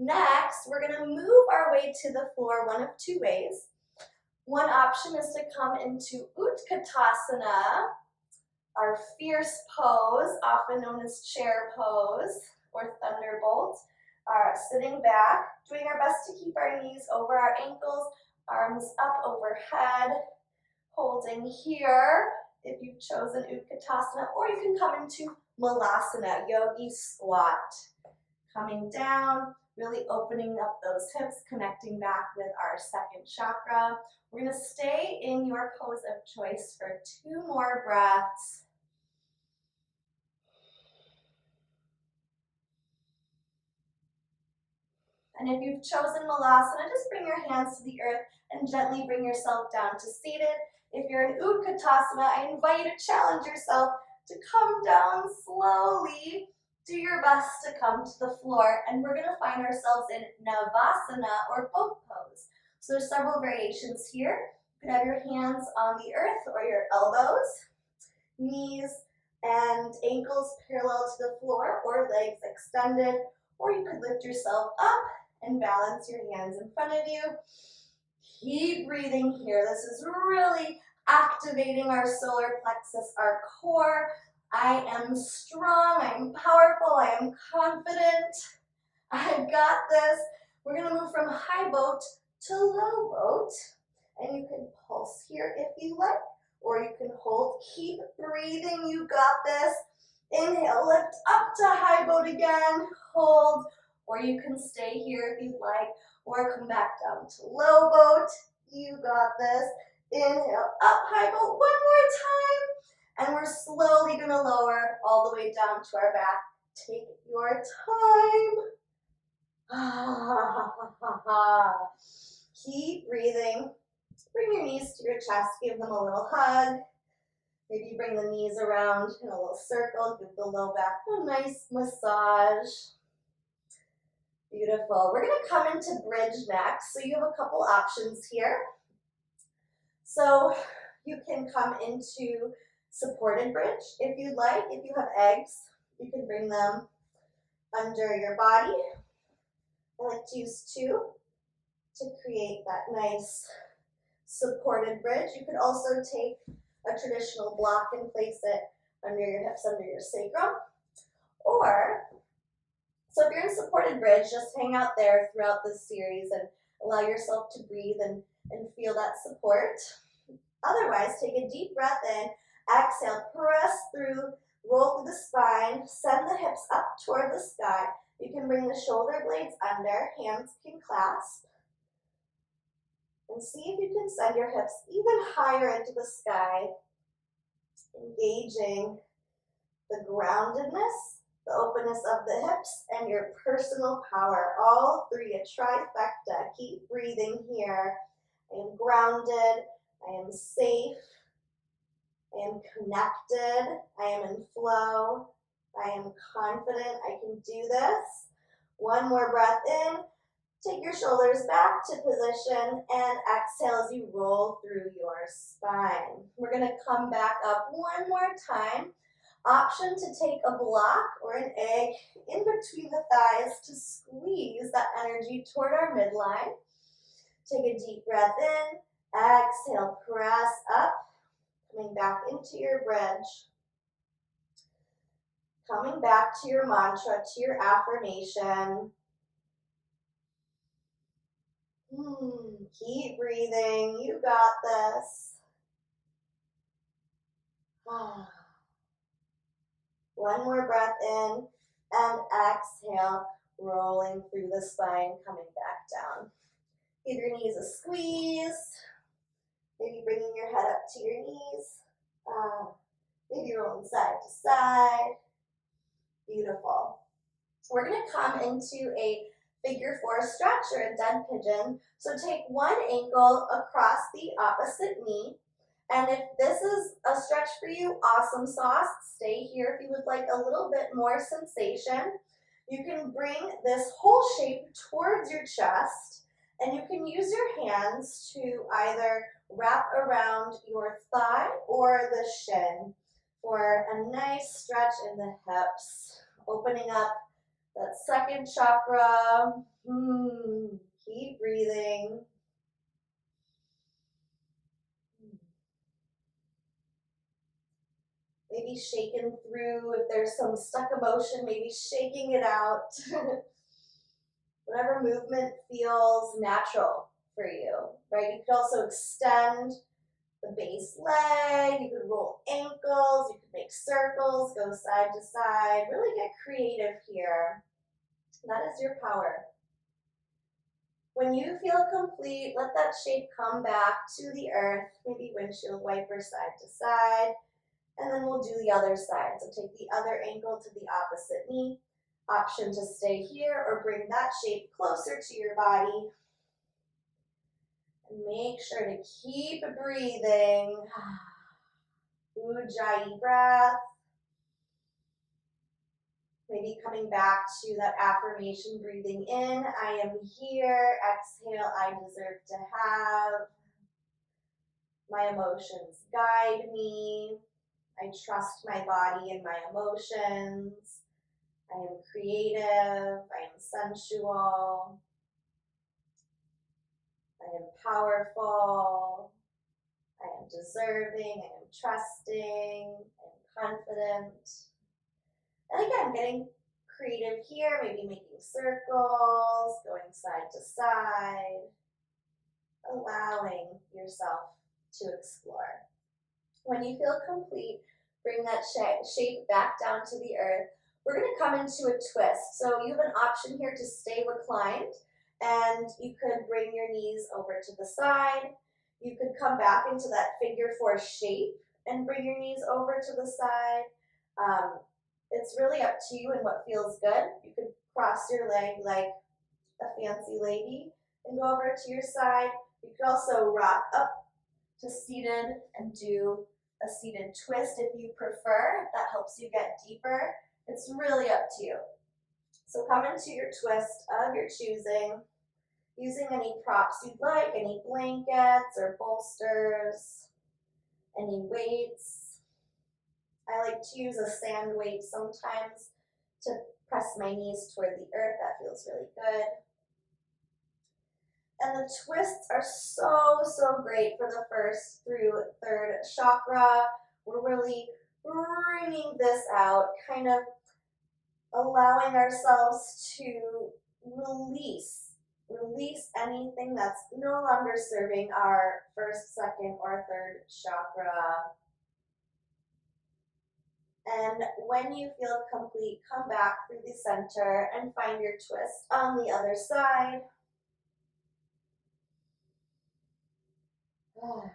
Next, we're going to move our way to the floor one of two ways. One option is to come into Utkatasana, our fierce pose, often known as chair pose or thunderbolt. Sitting back, doing our best to keep our knees over our ankles, arms up overhead, holding here if you've chosen Utkatasana, or you can come into Malasana, yogi squat. Coming down, really opening up those hips, connecting back with our second chakra. We're going to stay in your pose of choice for 2 more breaths. And if you've chosen Malasana, just bring your hands to the earth and gently bring yourself down to seated. If you're in Utkatasana, I invite you to challenge yourself to come down slowly. Do your best to come to the floor, and we're going to find ourselves in Navasana or boat pose. So there's several variations here. You can have your hands on the earth or your elbows, knees And ankles parallel to the floor or legs extended, or you could lift yourself up and balance your hands in front of you. Keep breathing here. This is really activating our solar plexus, our core. I am strong, I am powerful, I am confident. I've got this. We're gonna move from high boat to low boat. And you can pulse here if you like, or you can hold. Keep breathing, you got this. Inhale, lift up to high boat again, hold, or you can stay here if you'd like, or come back down to low boat. You got this. Inhale, up high boat one more time, and we're slowly gonna lower all the way down to our back. Take your time. Keep breathing. Bring your knees to your chest, give them a little hug. Maybe bring the knees around in a little circle, give the low back a nice massage. Beautiful. We're gonna come into bridge next. So you have a couple options here. So you can come into supported bridge if you'd like. If you have eggs, you can bring them under your body. I like to use two to create that nice supported bridge. You could also take a traditional block and place it under your hips, under your sacrum. Or, so if you're in supported bridge, just hang out there throughout this series and allow yourself to breathe and feel that support. Otherwise, take a deep breath in, exhale, press through, roll through the spine, send the hips up toward the sky. You can bring the shoulder blades under, hands can clasp. And see if you can send your hips even higher into the sky, engaging the groundedness, the openness of the hips, and your personal power. All three, a trifecta. Keep breathing here. I am grounded. I am safe. I am connected. I am in flow. I am confident I can do this. One more breath in. Take your shoulders back to position and exhale as you roll through your spine. We're going to come back up one more time. Option to take a block or an egg in between the thighs to squeeze that energy toward our midline. Take a deep breath in. Exhale, press up. Coming back into your bridge. Coming back to your mantra, to your affirmation. Keep breathing. You got this. One more breath in and exhale, rolling through the spine, coming back down. Give your knees a squeeze. Maybe bringing your head up to your knees. Maybe rolling side to side. Beautiful. We're going to come into a figure four stretch or a dead pigeon. So take one ankle across the opposite knee. And if this is a stretch for you, awesome sauce. Stay here if you would like a little bit more sensation. You can bring this whole shape towards your chest, and you can use your hands to either wrap around your thigh or the shin for a nice stretch in the hips, opening up that second chakra. Keep breathing. Maybe shaking through, if there's some stuck emotion, maybe shaking it out. Whatever movement feels natural for you, right? You could also extend the base leg, you could roll ankles, you could make circles, go side to side, really get creative here. That is your power. When you feel complete, let that shape come back to the earth, maybe windshield wiper side to side, and then we'll do the other side. So take the other ankle to the opposite knee. Option to stay here or bring that shape closer to your body. And make sure to keep breathing. Ujjayi breath. Maybe coming back to that affirmation, breathing in, I am here. Exhale, I deserve to have. My emotions guide me. I trust my body and my emotions. I am creative. I am sensual. I am powerful. I am deserving. I am trusting. I am confident. And again, getting creative here, maybe making circles, going side to side, allowing yourself to explore. When you feel complete, bring that shape back down to the earth. We're going to come into a twist. So you have an option here to stay reclined, and you could bring your knees over to the side. You could come back into that figure four shape and bring your knees over to the side. It's really up to you and what feels good. You could cross your leg like a fancy lady and go over to your side. You could also rock up to seated and do a seated twist if you prefer. If that helps you get deeper, it's really up to you. So come into your twist of your choosing, using any props you'd like, any blankets or bolsters, any weights. I like to use a sand weight sometimes to press my knees toward the earth. That feels really good. And the twists are so great for the first through third chakra. We're really bringing this out, kind of allowing ourselves to release anything that's no longer serving our first, second, or third chakra. And when you feel complete, come back through the center and find your twist on the other side.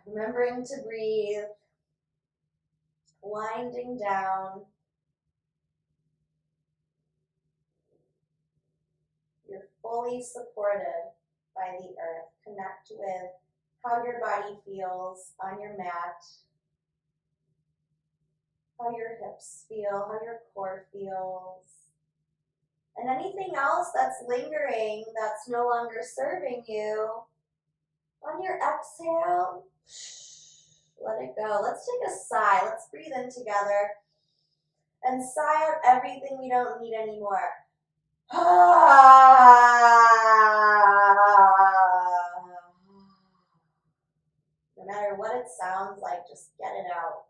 Remembering to breathe, winding down. You're fully supported by the earth. Connect with how your body feels on your mat, how your hips feel, how your core feels. And anything else that's lingering, that's no longer serving you, on your exhale, let it go. Let's take a sigh. Let's breathe in together and sigh out everything we don't need anymore. No matter what it sounds like, just get it out.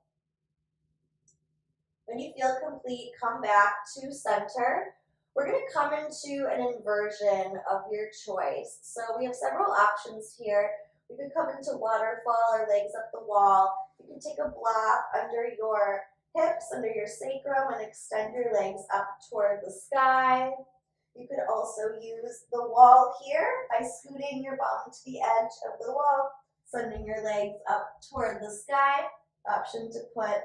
When you feel complete, come back to center. We're going to come into an inversion of your choice. So we have several options here. You could come into waterfall or legs up the wall. You can take a block under your hips, under your sacrum, and extend your legs up toward the sky. You could also use the wall here by scooting your bum to the edge of the wall, sending your legs up toward the sky. Option to put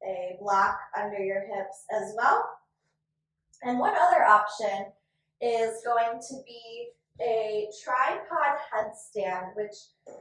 a block under your hips as well. And one other option is going to be a tripod headstand, which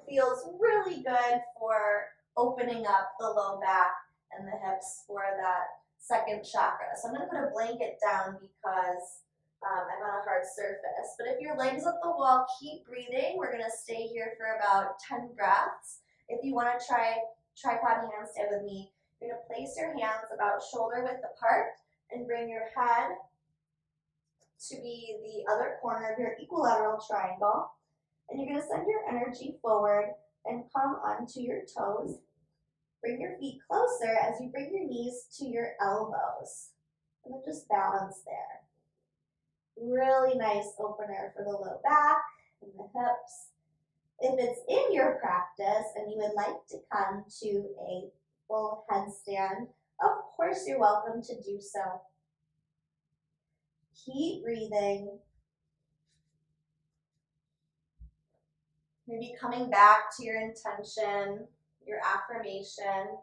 feels really good for opening up the low back and the hips for that second chakra. So I'm going to put a blanket down because I'm on a hard surface. But if your legs up the wall, keep breathing. We're going to stay here for about 10 breaths. If you want to try tripod handstand with me, you're going to place your hands about shoulder width apart and bring your head to be the other corner of your equilateral triangle. And you're going to send your energy forward and come onto your toes. Bring your feet closer as you bring your knees to your elbows. And then just balance there. Really nice opener for the low back and the hips. If it's in your practice and you would like to come to a full headstand, of course you're welcome to do so. Keep breathing. Maybe coming back to your intention, your affirmation.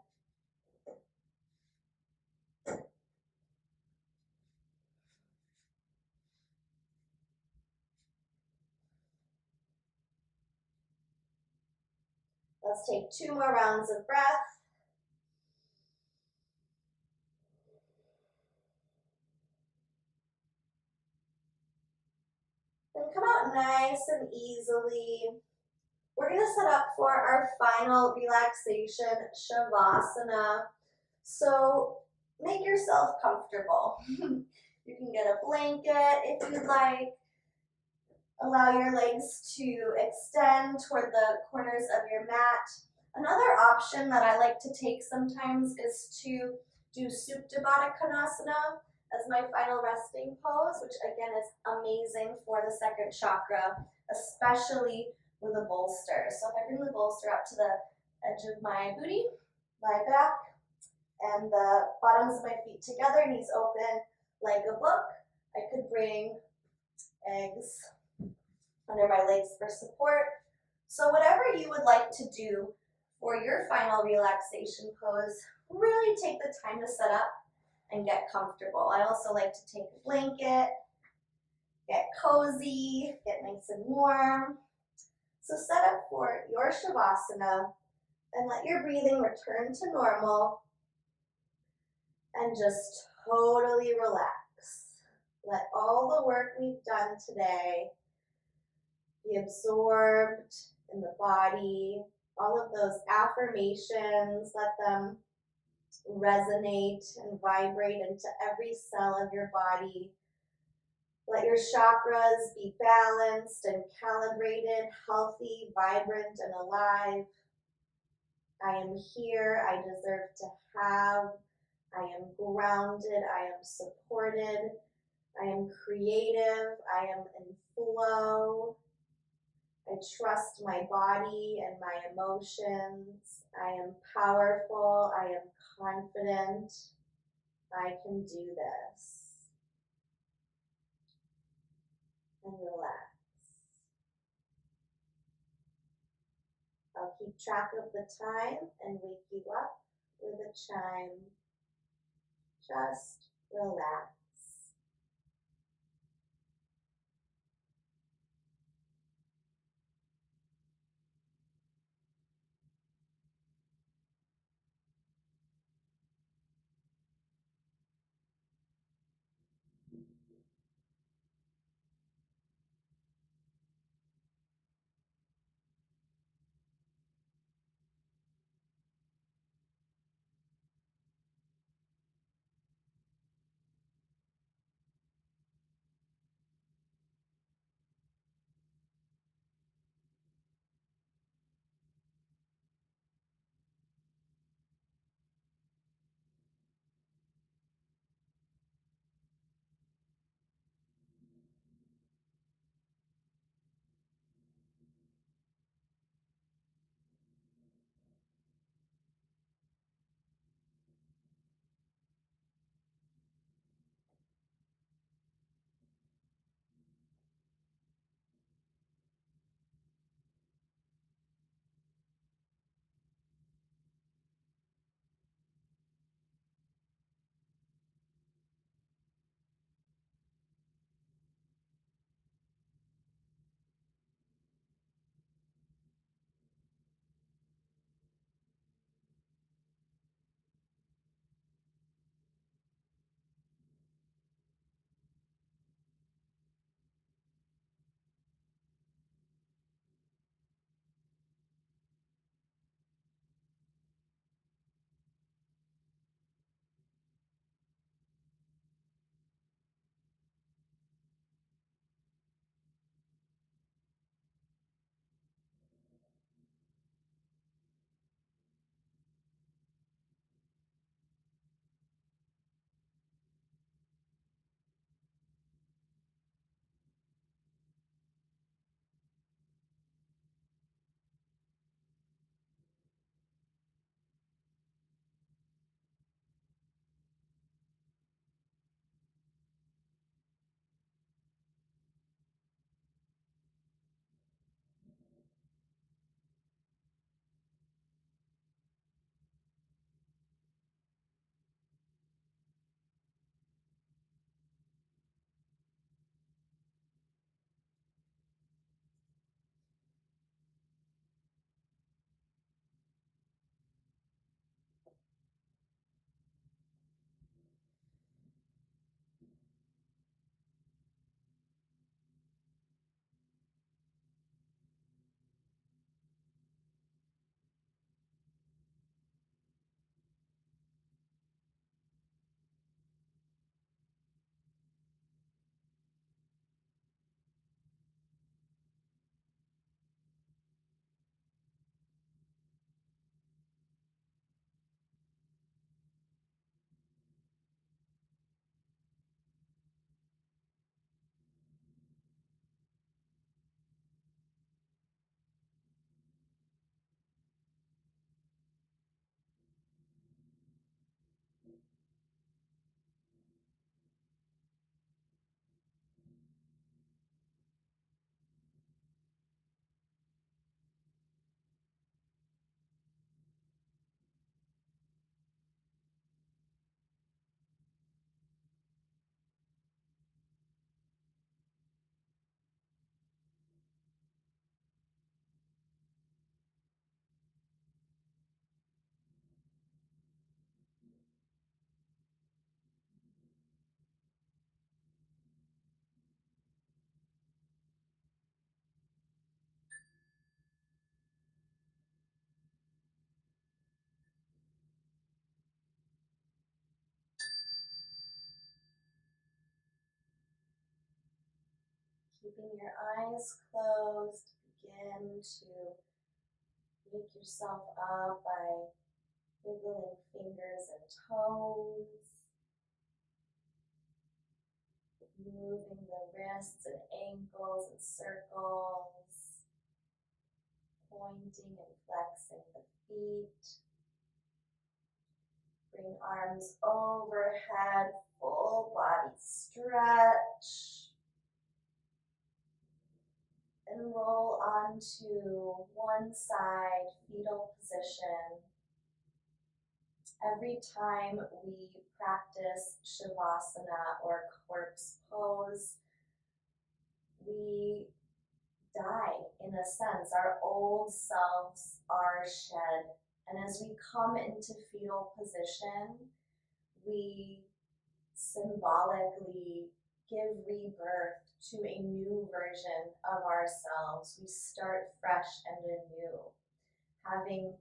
Let's take 2 more rounds of breath. Then come out nice and easily. We're going to set up for our final relaxation, Shavasana. So make yourself comfortable. You can get a blanket if you'd like. Allow your legs to extend toward the corners of your mat. Another option that I like to take sometimes is to do Supta Baddha Konasana as my final resting pose, which again is amazing for the second chakra, especially with a bolster. So if I bring the bolster up to the edge of my booty, lie back, and the bottoms of my feet together, knees open like a book, I could bring eggs under my legs for support. So whatever you would like to do for your final relaxation pose, really take the time to set up and get comfortable. I also like to take a blanket, get cozy, get nice and warm. So set up for your Shavasana and let your breathing return to normal and just totally relax. Let all the work we've done today be absorbed in the body. All of those affirmations, let them resonate and vibrate into every cell of your body. Let your chakras be balanced and calibrated, healthy, vibrant, and alive. I am here. I deserve to have. I am grounded. I am supported. I am creative. I am in flow. I trust my body and my emotions. I am powerful. I am confident. I can do this. And relax. I'll keep track of the time and wake you up with a chime. Just relax. Keeping your eyes closed, begin to wake yourself up by wiggling fingers and toes, moving the wrists and ankles in circles, pointing and flexing the feet. Bring arms overhead, full body stretch. And roll onto one side, fetal position. Every time we practice Shavasana or corpse pose, we die in a sense. Our old selves are shed. And as we come into fetal position, we symbolically give rebirth to a new version of ourselves. We start fresh and anew, having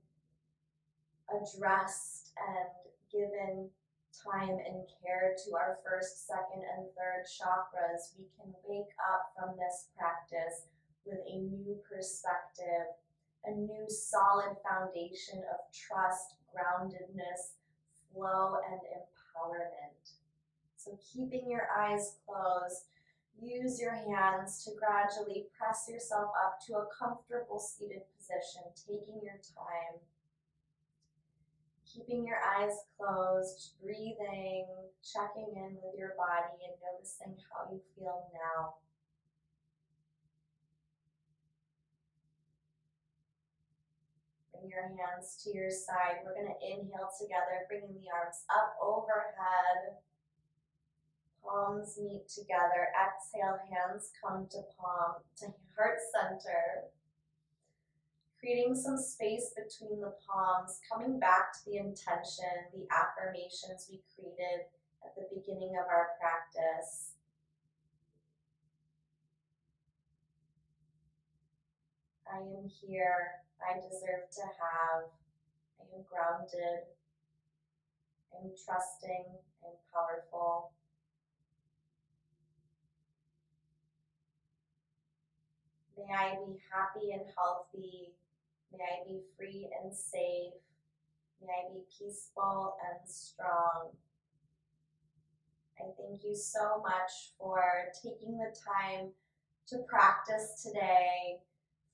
addressed and given time and care to our first, second, and third chakras. We can wake up from this practice with a new perspective, a new solid foundation of trust, groundedness, flow, and empowerment. So keeping your eyes closed, use your hands to gradually press yourself up to a comfortable seated position, taking your time. Keeping your eyes closed, breathing, checking in with your body and noticing how you feel now. Bring your hands to your side. We're going to inhale together, bringing the arms up overhead. Palms meet together. Exhale, hands come to palm, to heart center. Creating some space between the palms, coming back to the intention, the affirmations we created at the beginning of our practice. I am here. I deserve to have. I am grounded. I am trusting. I am powerful. May I be happy and healthy. May I be free and safe. May I be peaceful and strong. I thank you so much for taking the time to practice today,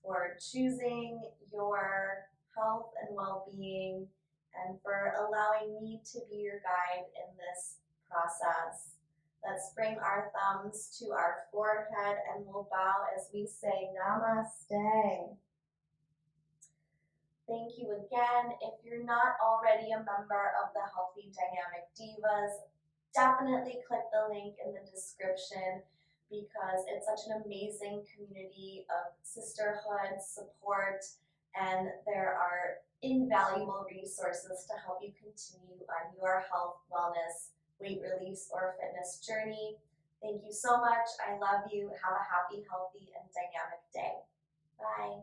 for choosing your health and well-being, and for allowing me to be your guide in this process. Let's bring our thumbs to our forehead and we'll bow as we say Namaste. Thank you again. If you're not already a member of the Healthy Dynamic Divas, definitely click the link in the description because it's such an amazing community of sisterhood, support, and there are invaluable resources to help you continue on your health, wellness, weight release, or fitness journey. Thank you so much. I love you. Have a happy, healthy, and dynamic day. Bye.